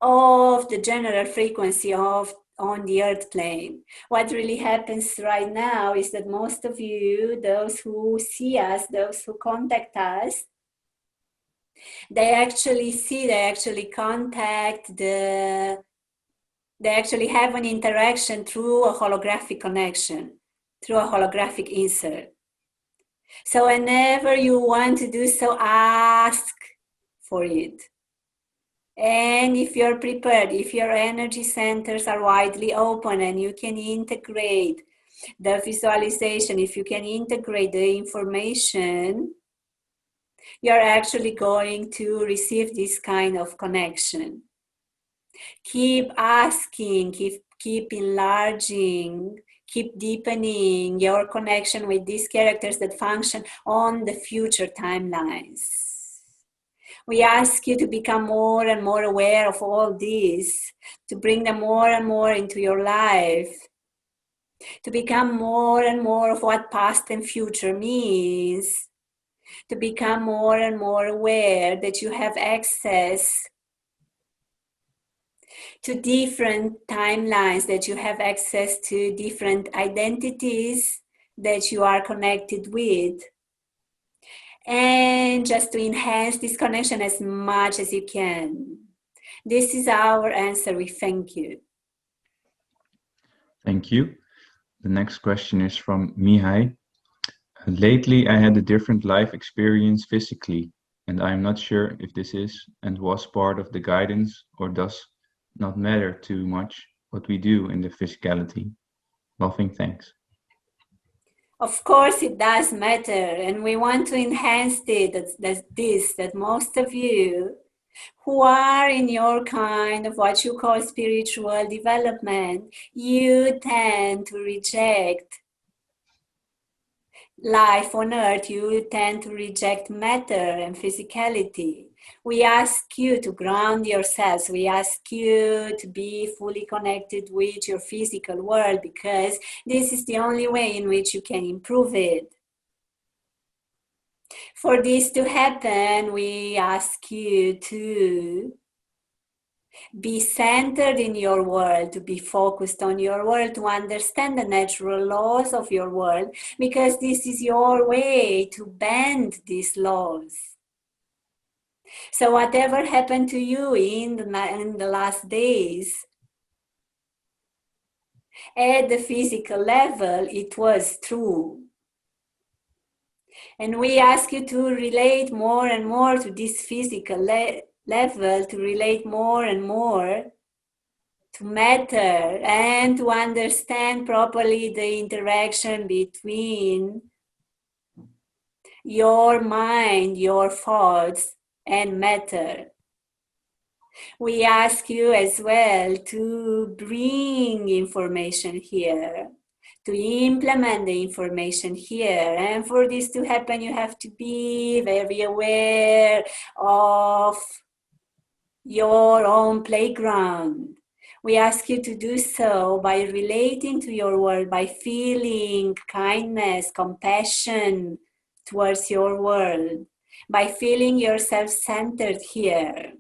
of the general frequency of on the earth plane. What really happens right now is that most of you, those who see us, those who contact us, they actually see, they actually contact, they actually have an interaction through a holographic connection, through a holographic insert. So whenever you want to do so, ask for it. And if you're prepared, if your energy centers are widely open and you can integrate the visualization, if you can integrate the information, you're actually going to receive this kind of connection. Keep asking, keep enlarging, keep deepening your connection with these characters that function on the future timelines. We ask you to become more and more aware of all this, to bring them more and more into your life, to become more and more of what past and future means, to become more and more aware that you have access to different timelines, that you have access to different identities that you are connected with. And just to enhance this connection as much as you can. This is our answer. We thank you. Thank you. The next question is from Mihai. Lately, I had a different life experience physically, and I'm not sure if this is and was part of the guidance or does not matter too much what we do in the physicality. Loving thanks. Of course it does matter, and we want to enhance that most of you who are in your kind of what you call spiritual development, you tend to reject life on earth, you tend to reject matter and physicality. We ask you to ground yourselves. We ask you to be fully connected with your physical world, because this is the only way in which you can improve it. For this to happen, we ask you to be centered in your world, to be focused on your world, to understand the natural laws of your world, because this is your way to bend these laws. So whatever happened to you in the last days, at the physical level, it was true. And we ask you to relate more and more to this physical level, to relate more and more to matter, and to understand properly the interaction between your mind, your thoughts, and matter. We ask you as well to bring information here, to implement the information here. And for this to happen, you have to be very aware of your own playground. We ask you to do so by relating to your world, by feeling kindness, compassion towards your world, by feeling yourself centered here.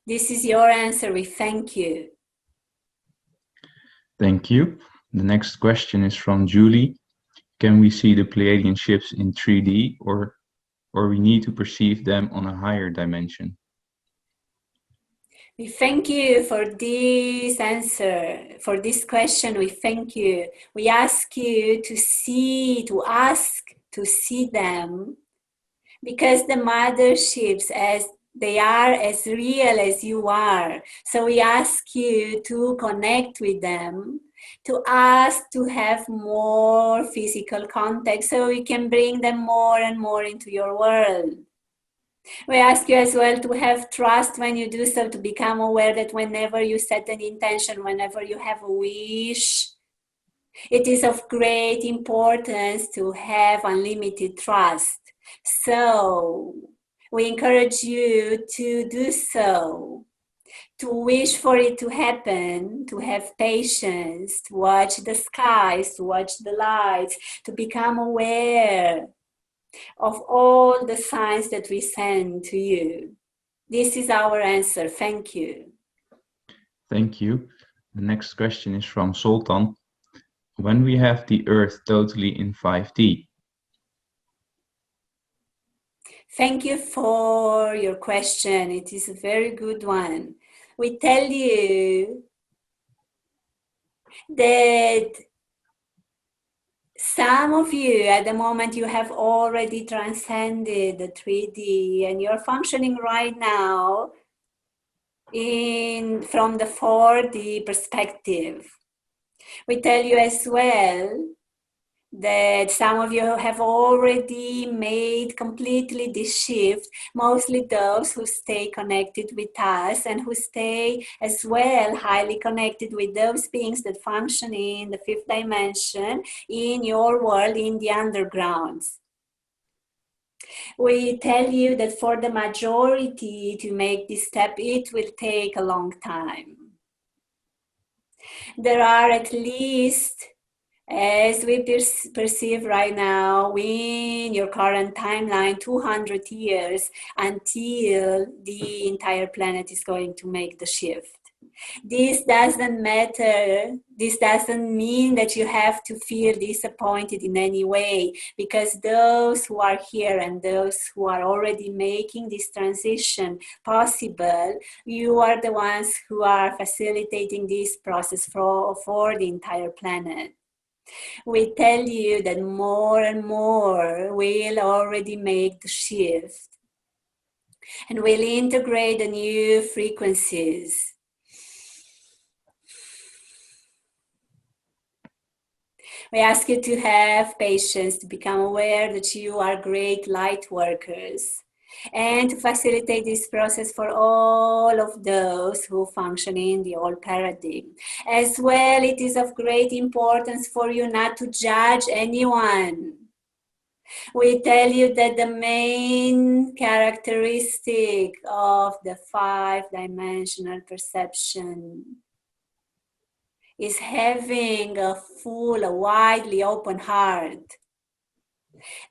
This is your answer. We thank you. Thank you. The next question is from Julie. Can we see the Pleiadian ships in 3D or we need to perceive them on a higher dimension? We thank you for this answer, for this question. We thank you. We ask you to ask to see them, because the motherships, as They are as real as you are. So we ask you to connect with them, to ask to have more physical contact so you can bring them more and more into your world. We ask you as well to have trust when you do so, to become aware that whenever you set an intention, whenever you have a wish, it is of great importance to have unlimited trust. So we encourage you to do so, to wish for it to happen, to have patience, to watch the skies, to watch the lights, to become aware of all the signs that we send to you. This is our answer. Thank you. Thank you. The next question is from Sultan. When we have the Earth totally in 5D? Thank you for your question. It is a very good one. We tell you that some of you at the moment you have already transcended the 3D and you're functioning right now from the 4D perspective. We tell you as well that some of you have already made completely this shift, mostly those who stay connected with us and who stay as well highly connected with those beings that function in the 5th dimension, in your world, in the undergrounds. We tell you that for the majority to make this step, it will take a long time. There are at least, as we perceive right now in your current timeline, 200 years until the entire planet is going to make the shift. This doesn't matter. This doesn't mean that you have to feel disappointed in any way, because those who are here and those who are already making this transition possible, you are the ones who are facilitating this process for the entire planet. We tell you that more and more will already make the shift and will integrate the new frequencies. We ask you to have patience, to become aware that you are great light workers, and to facilitate this process for all of those who function in the old paradigm. As well, it is of great importance for you not to judge anyone. We tell you that the main characteristic of the 5-dimensional perception is having a widely open heart.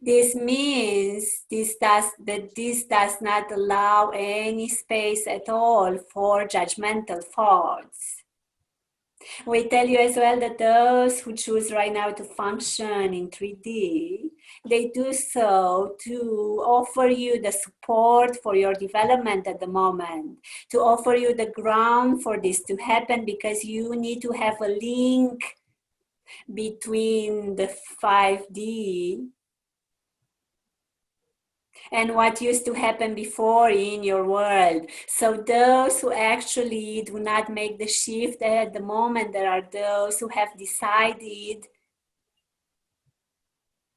This means this does not allow any space at all for judgmental thoughts. We tell you as well that those who choose right now to function in 3D, they do so to offer you the support for your development at the moment, to offer you the ground for this to happen, because you need to have a link between the 5D and what used to happen before in your world. So those who actually do not make the shift at the moment, there are those who have decided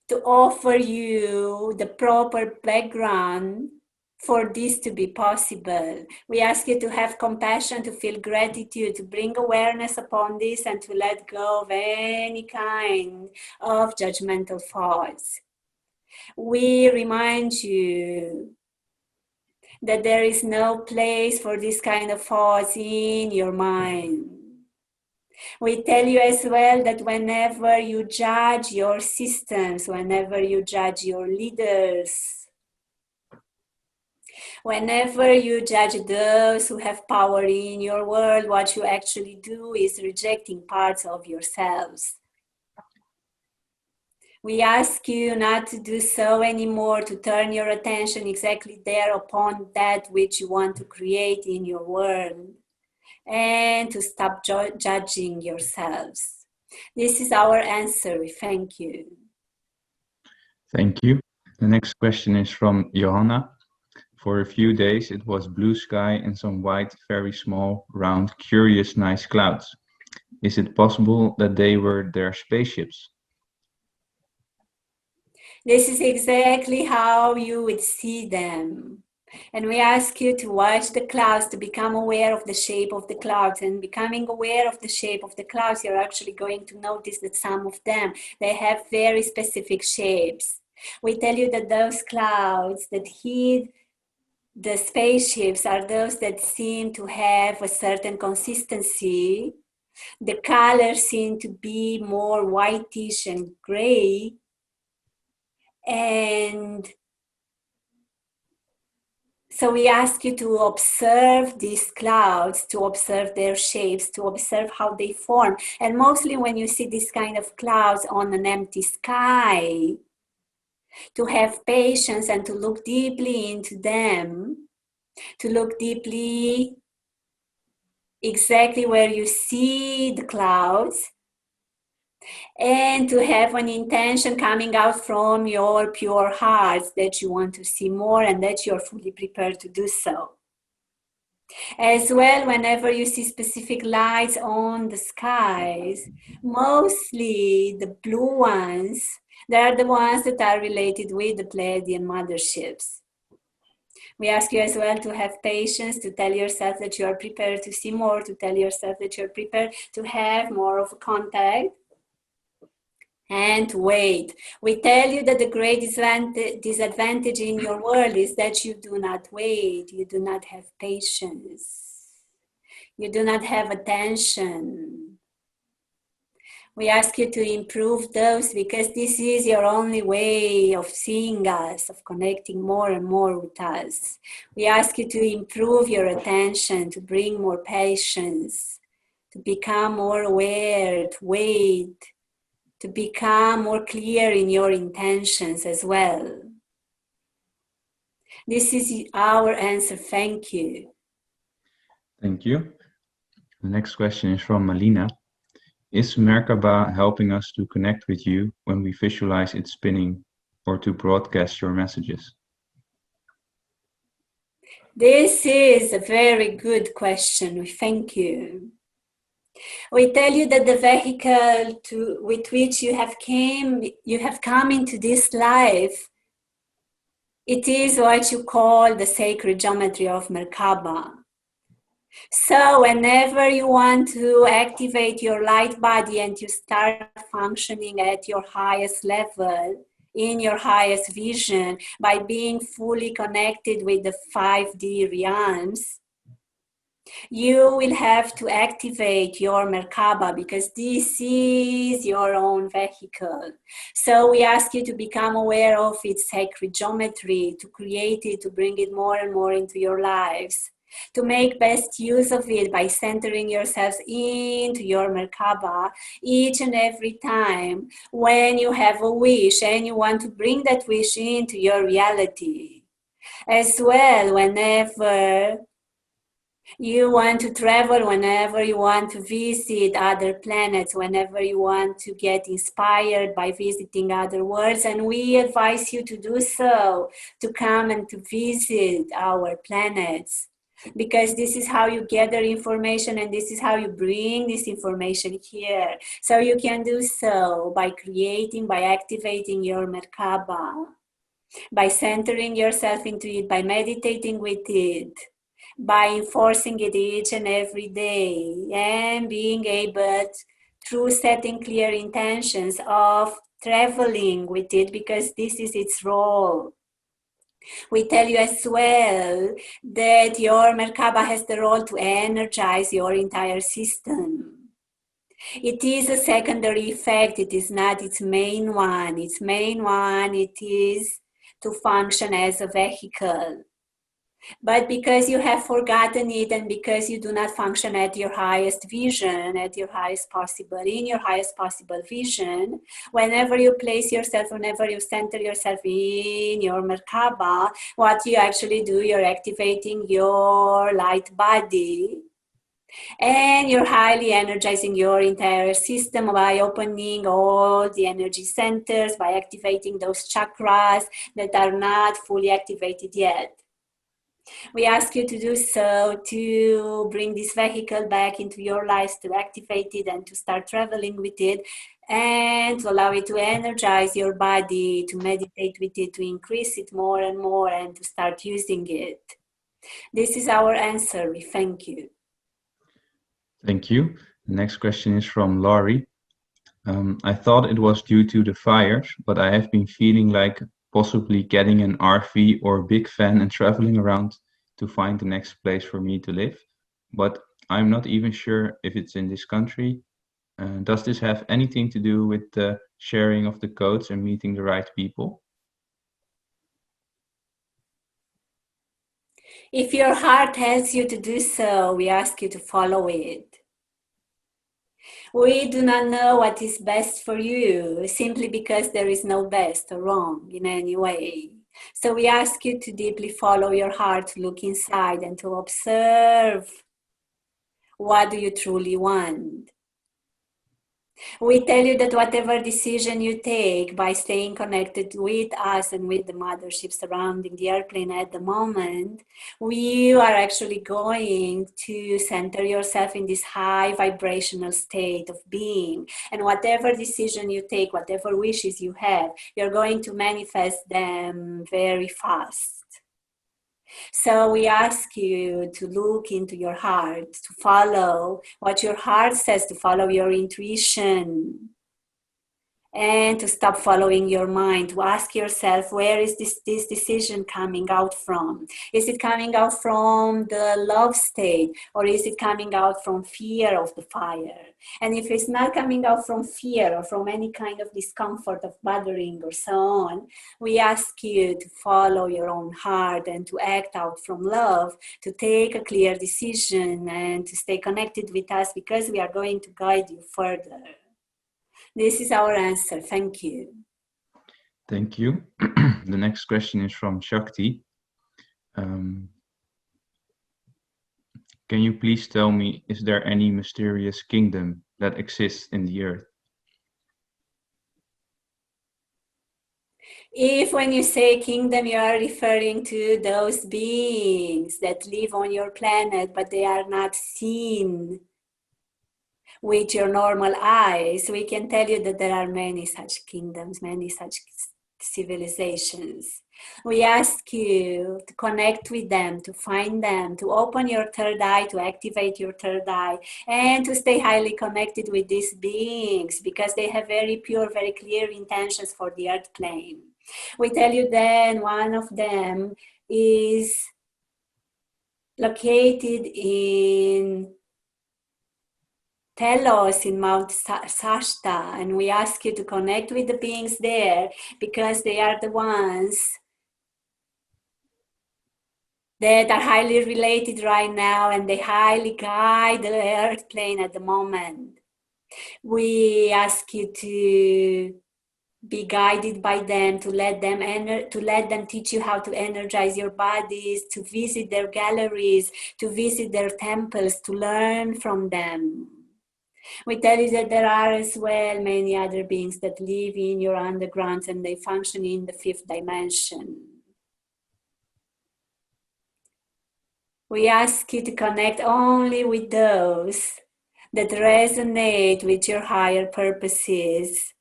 to offer you the proper background for this to be possible. We ask you to have compassion, to feel gratitude, to bring awareness upon this, and to let go of any kind of judgmental thoughts. We remind you that there is no place for this kind of thoughts in your mind. We tell you as well that whenever you judge your systems, whenever you judge your leaders, whenever you judge those who have power in your world, what you actually do is rejecting parts of yourselves. We ask you not to do so anymore, to turn your attention exactly there upon that which you want to create in your world, and to stop judging yourselves. This is our answer. We thank you. Thank you. The next question is from Johanna. For a few days, it was blue sky and some white, very small, round, curious, nice clouds. Is it possible that they were their spaceships? This is exactly how you would see them. And we ask you to watch the clouds, to become aware of the shape of the clouds. And becoming aware of the shape of the clouds, you're actually going to notice that some of them, they have very specific shapes. We tell you that those clouds that hid the spaceships are those that seem to have a certain consistency. The colors seem to be more whitish and gray. And so we ask you to observe these clouds, to observe their shapes, to observe how they form. And mostly when you see this kind of clouds on an empty sky, to have patience and to look deeply into them, to look deeply exactly where you see the clouds, and to have an intention coming out from your pure heart that you want to see more and that you're fully prepared to do so. As well, whenever you see specific lights on the skies, mostly the blue ones, they are the ones that are related with the Pleiadian motherships. We ask you as well to have patience, to tell yourself that you are prepared to see more, to tell yourself that you're prepared to have more of a contact. And wait. We tell you that the great disadvantage in your world is that you do not wait, you do not have patience, you do not have attention. We ask you to improve those because this is your only way of seeing us, of connecting more and more with us. We ask you to improve your attention, to bring more patience, to become more aware, to wait, to become more clear in your intentions as well. This is our answer. Thank you. Thank you. The next question is from Malina. Is Merkaba helping us to connect with you when we visualize it spinning or to broadcast your messages? This is a very good question. Thank you. We tell you that the vehicle with which you have come into this life, it is what you call the sacred geometry of Merkaba. So whenever you want to activate your light body and you start functioning at your highest level, in your highest vision, by being fully connected with the 5D realms, you will have to activate your Merkaba because this is your own vehicle. So we ask you to become aware of its sacred geometry, to create it, to bring it more and more into your lives, to make best use of it by centering yourselves into your Merkaba each and every time when you have a wish and you want to bring that wish into your reality. As well, whenever you want to travel, whenever you want to visit other planets, whenever you want to get inspired by visiting other worlds, and we advise you to do so, to come and to visit our planets, because this is how you gather information and this is how you bring this information here. So you can do so by creating, by activating your Merkaba, by centering yourself into it, by meditating with it, by enforcing it each and every day, and being able, through setting clear intentions, of traveling with it, because this is its role. We tell you as well that your Merkaba has the role to energize your entire system. It is a secondary effect, it is not its main one. Its main one, it is to function as a vehicle. But because you have forgotten it and because you do not function at your highest vision, at your highest possible, in your highest possible vision, whenever you place yourself, whenever you center yourself in your Merkaba, what you actually do, you're activating your light body and you're highly energizing your entire system by opening all the energy centers, by activating those chakras that are not fully activated yet. We ask you to do so, to bring this vehicle back into your lives, to activate it and to start traveling with it, and to allow it to energize your body, to meditate with it, to increase it more and more, and to start using it. This is our answer. We thank you. Thank you. The next question is from Laurie. I thought it was due to the fires, but I have been feeling like possibly getting an RV or big van and traveling around to find the next place for me to live. But I'm not even sure if it's in this country. Does this have anything to do with the sharing of the codes and meeting the right people? If your heart tells you to do so, we ask you to follow it. We do not know what is best for you simply because there is no best or wrong in any way. So we ask you to deeply follow your heart, to look inside and to observe what do you truly want. We tell you that whatever decision you take by staying connected with us and with the mothership surrounding the airplane at the moment, you are actually going to center yourself in this high vibrational state of being. And whatever decision you take, whatever wishes you have, you're going to manifest them very fast. So we ask you to look into your heart, to follow what your heart says, to follow your intuition, and to stop following your mind, to ask yourself, where is this decision coming out from? Is it coming out from the love state, or is it coming out from fear of the fire? And if it's not coming out from fear or from any kind of discomfort of bothering or so on, we ask you to follow your own heart and to act out from love, to take a clear decision and to stay connected with us, because we are going to guide you further. This is our answer. Thank you. Thank you. The next question is from Shakti. Can you please tell me, is there any mysterious kingdom that exists in the earth? If when you say kingdom, you are referring to those beings that live on your planet, but they are not seen with your normal eyes, we can tell you that there are many such kingdoms, many such civilizations. We ask you to connect with them, to find them, to open your third eye, to activate your third eye, and to stay highly connected with these beings, because they have very pure, very clear intentions for the earth plane. We tell you then one of them is located in Telos in Mount Sashta, and we ask you to connect with the beings there, because they are the ones that are highly related right now, and they highly guide the earth plane at the moment. We ask you to be guided by them, to let them teach you how to energize your bodies, to visit their galleries, to visit their temples, to learn from them. We tell you that there are as well many other beings that live in your undergrounds, and they function in the 5th dimension. We ask you to connect only with those that resonate with your higher purposes,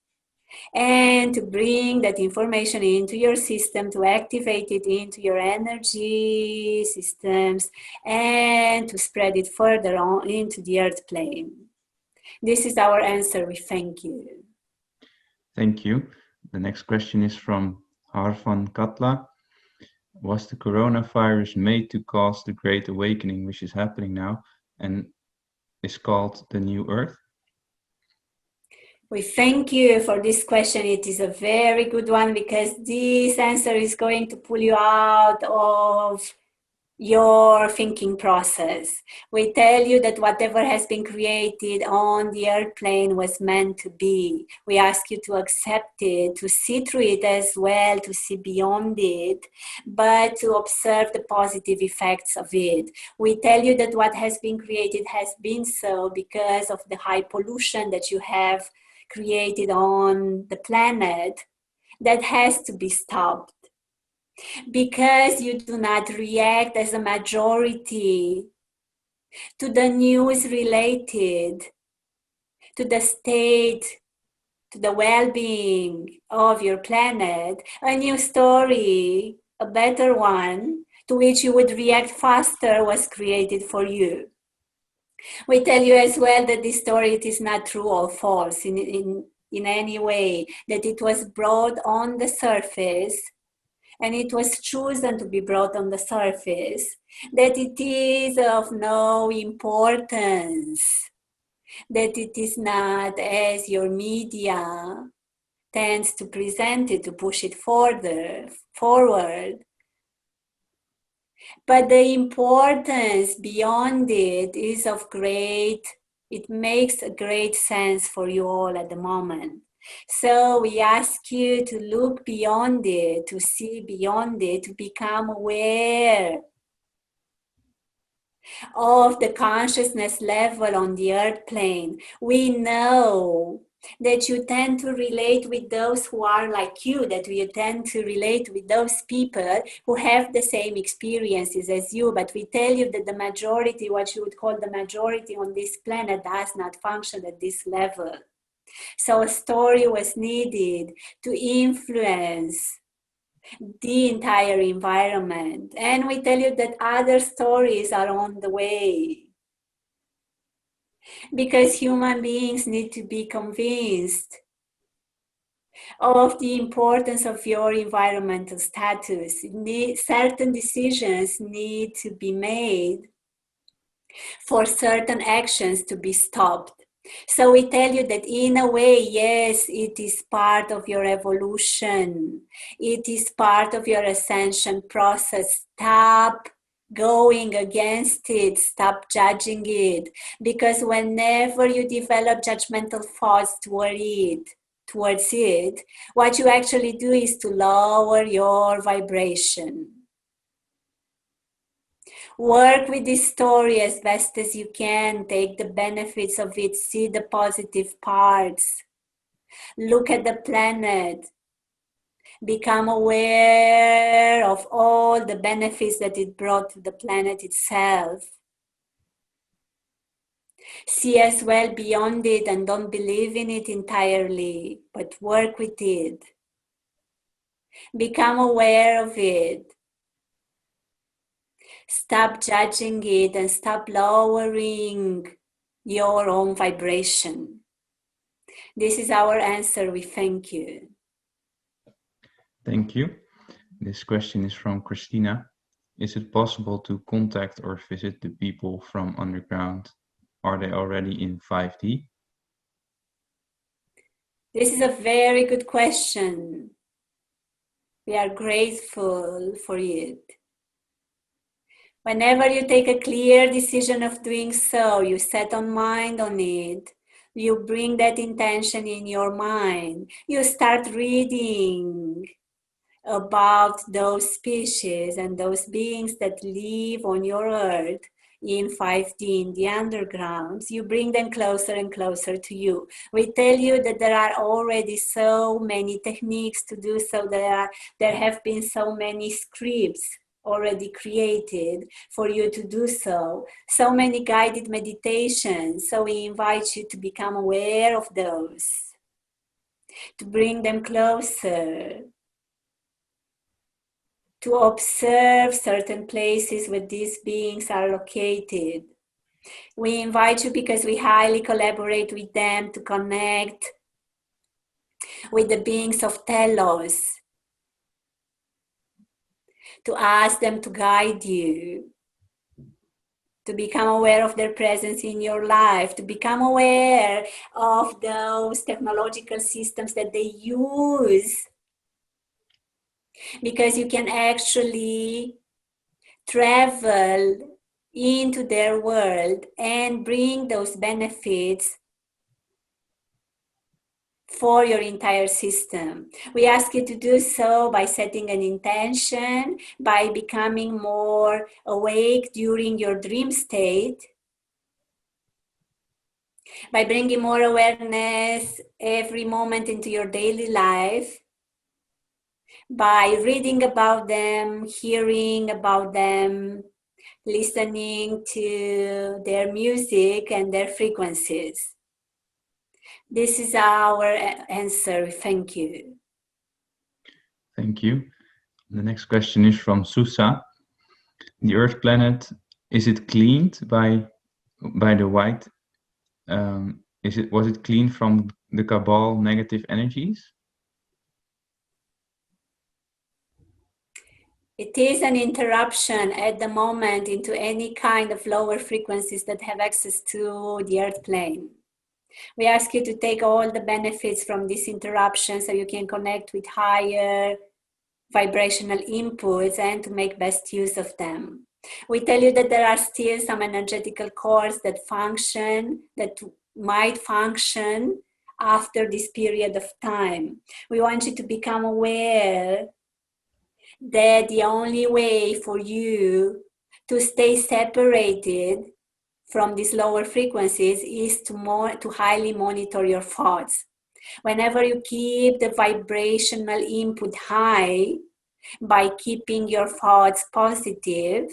and to bring that information into your system, to activate it into your energy systems, and to spread it further on into the earth plane. This is our answer. We thank you. Thank you. The next question is from Harvan Katla. Was the coronavirus made to cause the Great Awakening, which is happening now and is called the New Earth? We thank you for this question. It is a very good one, because this answer is going to pull you out of your thinking process. We tell you that whatever has been created on the earth plane was meant to be. We ask you to accept it, to see through it as well, to see beyond it, but to observe the positive effects of it. We tell you that what has been created has been so because of the high pollution that you have created on the planet that has to be stopped. because you do not react as a majority to the news related to the state, to the well-being of your planet. A new story, a better one, to which you would react faster was created for you. We tell you as well that this story, it is not true or false in any way, that it was brought on the surface and it was chosen to be brought on the surface, that it is of no importance, that it is not as your media tends to present it, to push it forward. But the importance beyond it is of great, it makes a great sense for you all at the moment. So we ask you to look beyond it, to see beyond it, to become aware of the consciousness level on the earth plane. We know that you tend to relate with those who are like you, that you tend to relate with those people who have the same experiences as you, but we tell you that the majority, what you would call the majority on this planet, does not function at this level. So a story was needed to influence the entire environment. And we tell you that other stories are on the way, because human beings need to be convinced of the importance of your environmental status. Certain decisions need to be made for certain actions to be stopped. So we tell you that in a way, yes, it is part of your evolution. It is part of your ascension process. Stop going against it. Stop judging it. Because whenever you develop judgmental thoughts towards it, what you actually do is to lower your vibration. Work with this story as best as you can. Take the benefits of it. See the positive parts. Look at the planet. Become aware of all the benefits that it brought to the planet itself. See as well beyond it and don't believe in it entirely, but work with it. Become aware of it. Stop judging it and stop lowering your own vibration. This is our answer. We thank you. Thank you. This question is from Christina. Is it possible to contact or visit the people from underground? Are they already in 5D? This is a very good question. We are grateful for it. Whenever you take a clear decision of doing so, you set on mind on it, you bring that intention in your mind, you start reading about those species and those beings that live on your earth in 5D, in the undergrounds, you bring them closer and closer to you. We tell you that there are already so many techniques to do so. There have been so many scripts already created for you to do so. So many guided meditations. So we invite you to become aware of those, to bring them closer, to observe certain places where these beings are located. We invite you because we highly collaborate with them to connect with the beings of Telos, to ask them to guide you, to become aware of their presence in your life, to become aware of those technological systems that they use, because you can actually travel into their world and bring those benefits for your entire system. We ask you to do so by setting an intention, by becoming more awake during your dream state, by bringing more awareness every moment into your daily life, by reading about them, hearing about them, listening to their music and their frequencies. This is our answer. Thank you. Thank you. The next question is from Susa. The Earth planet, is it cleaned by the white? Was it cleaned from the cabal negative energies? It is an interruption at the moment into any kind of lower frequencies that have access to the Earth plane. We ask you to take all the benefits from this interruption so you can connect with higher vibrational inputs and to make best use of them. We tell you that there are still some energetical cores that function, that might function after this period of time. We want you to become aware that the only way for you to stay separated from these lower frequencies is to highly monitor your thoughts. Whenever you keep the vibrational input high by keeping your thoughts positive,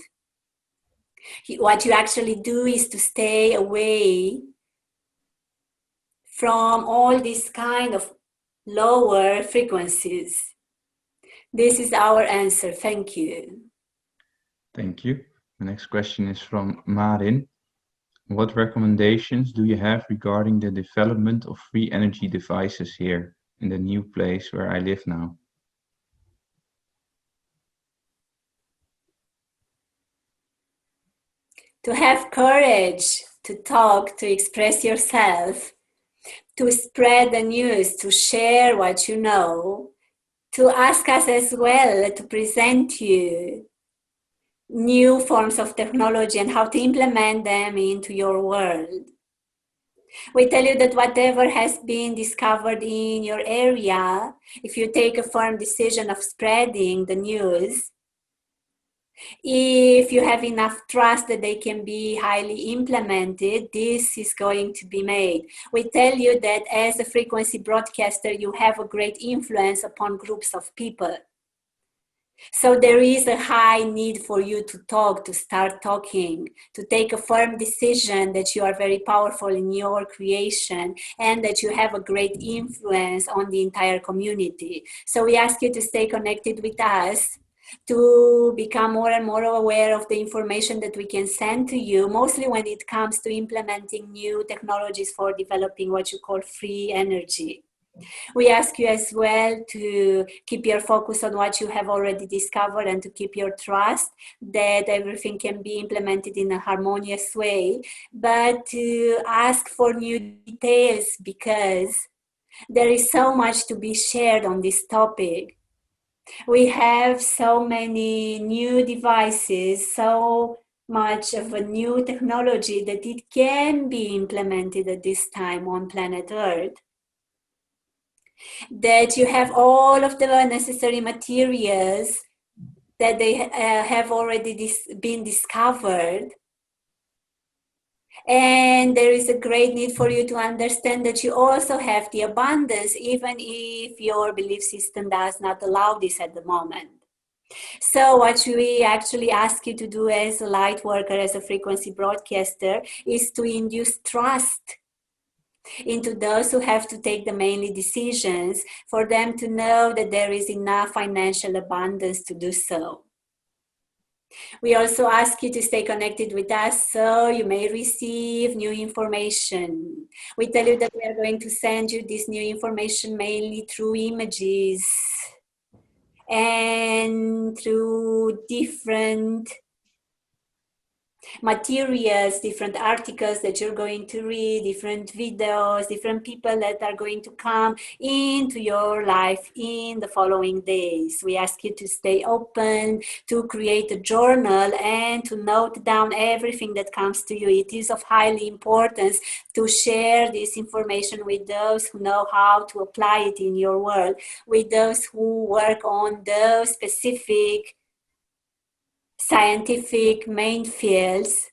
what you actually do is to stay away from all these kind of lower frequencies. This is our answer. Thank you. Thank you. The next question is from Marin. What recommendations do you have regarding the development of free energy devices here in the new place where I live now? To have courage to talk, to express yourself, to spread the news, to share what you know, to ask us as well to present you new forms of technology and how to implement them into your world. We tell you that whatever has been discovered in your area, if you take a firm decision of spreading the news, if you have enough trust that they can be highly implemented, this is going to be made. We tell you that as a frequency broadcaster, you have a great influence upon groups of people. So there is a high need for you to talk, to start talking, to take a firm decision that you are very powerful in your creation and that you have a great influence on the entire community. So we ask you to stay connected with us, to become more and more aware of the information that we can send to you, mostly when it comes to implementing new technologies for developing what you call free energy. We ask you as well to keep your focus on what you have already discovered and to keep your trust that everything can be implemented in a harmonious way, but to ask for new details because there is so much to be shared on this topic. We have so many new devices, so much of a new technology that it can be implemented at this time on planet Earth, that you have all of the necessary materials that they have already been discovered. And there is a great need for you to understand that you also have the abundance, even if your belief system does not allow this at the moment. So what we actually ask you to do as a light worker, as a frequency broadcaster, is to induce trust into those who have to take the mainly decisions, for them to know that there is enough financial abundance to do so. We also ask you to stay connected with us so you may receive new information. We tell you that we are going to send you this new information mainly through images and through different materials, different articles that you're going to read, different videos, different people that are going to come into your life in the following days. We ask you to stay open, to create a journal and to note down everything that comes to you. It is of highly importance to share this information with those who know how to apply it in your world, with those who work on those specific scientific main fields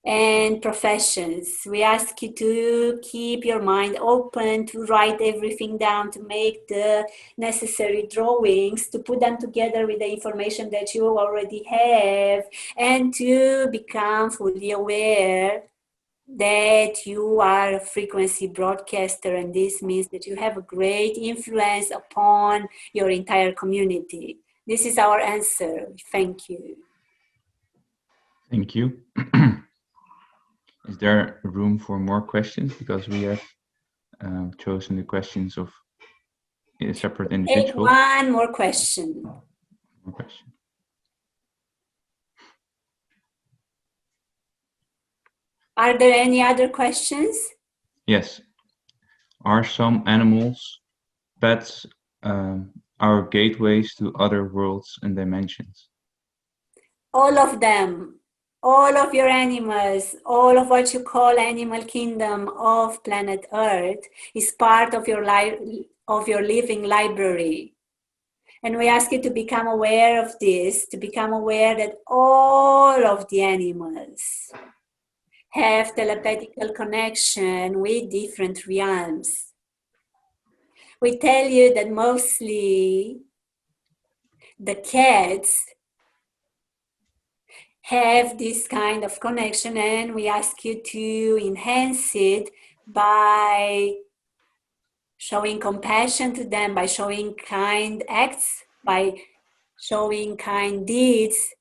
and professions. We ask you to keep your mind open, to write everything down, to make the necessary drawings, to put them together with the information that you already have, and to become fully aware that you are a frequency broadcaster, and this means that you have a great influence upon your entire community. This is our answer. Thank you. Thank you. Is there room for more questions? Because we have chosen the questions of a separate individual. Take one more question. More question. Are there any other questions? Yes. Are some animals, pets, our gateways to other worlds and dimensions? All of them. All of your animals, all of what you call animal kingdom of planet Earth is part of your living library. And we ask you to become aware of this, to become aware that all of the animals have telepathical connection with different realms. We tell you that mostly the cats have this kind of connection, and we ask you to enhance it by showing compassion to them, by showing kind acts, by showing kind deeds,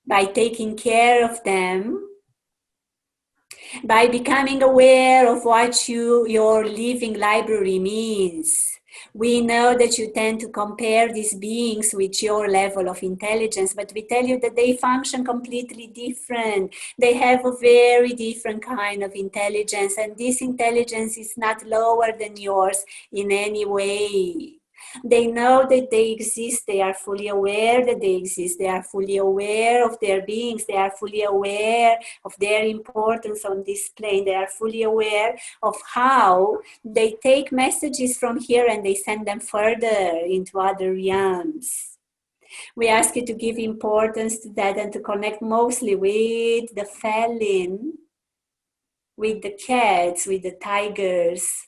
by taking care of them, by becoming aware of what your living library means. We know that you tend to compare these beings with your level of intelligence, but we tell you that they function completely different. They have a very different kind of intelligence, and this intelligence is not lower than yours in any way. They know that they exist, they are fully aware that they exist, they are fully aware of their beings, they are fully aware of their importance on this plane, they are fully aware of how they take messages from here and they send them further into other realms. We ask you to give importance to that and to connect mostly with the feline, with the cats, with the tigers,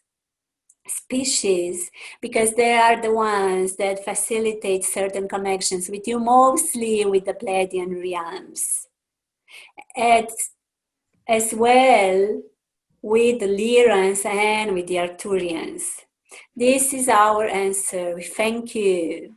species, because they are the ones that facilitate certain connections with you, mostly with the Pleiadian realms, as well with the Lyrans and with the Arcturians. This is our answer. We thank you.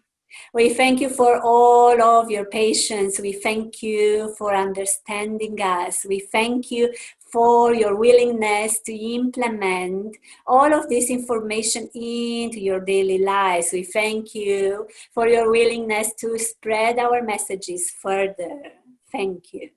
We thank you for all of your patience. We thank you for understanding us. We thank you for your willingness to implement all of this information into your daily lives. We thank you for your willingness to spread our messages further. Thank you.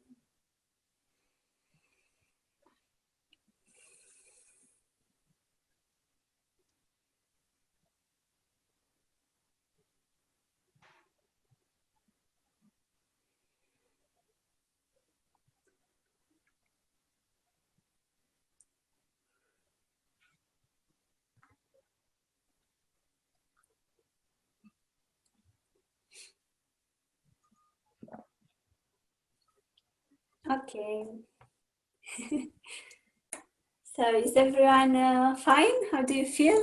Okay. So is everyone fine? How do you feel?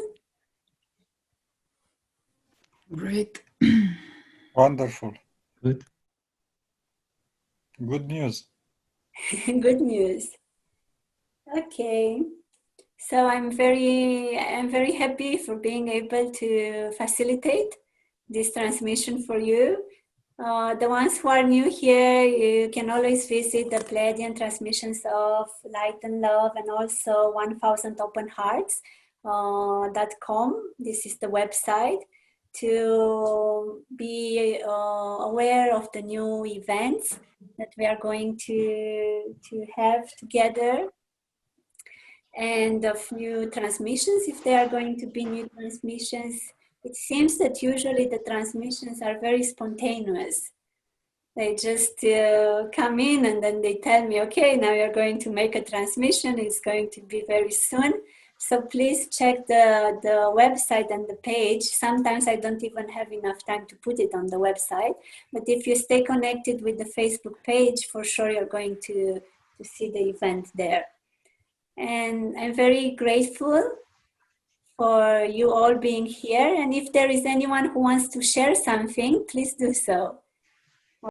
Great. Wonderful. Good. Good news. Good news. Okay. So I'm very happy for being able to facilitate this transmission for you. The ones who are new here, you can always visit the Pleiadian transmissions of light and love, and also 1000openhearts.com. This is the website to be aware of the new events that we are going to have together, and of new transmissions, if there are going to be new transmissions. It seems that usually the transmissions are very spontaneous. They just come in and then they tell me, okay, now you're going to make a transmission. It's going to be very soon. So please check the website and the page. Sometimes I don't even have enough time to put it on the website. But if you stay connected with the Facebook page, for sure you're going to to see the event there. And I'm very grateful for you all being here. And if there is anyone who wants to share something, please do so.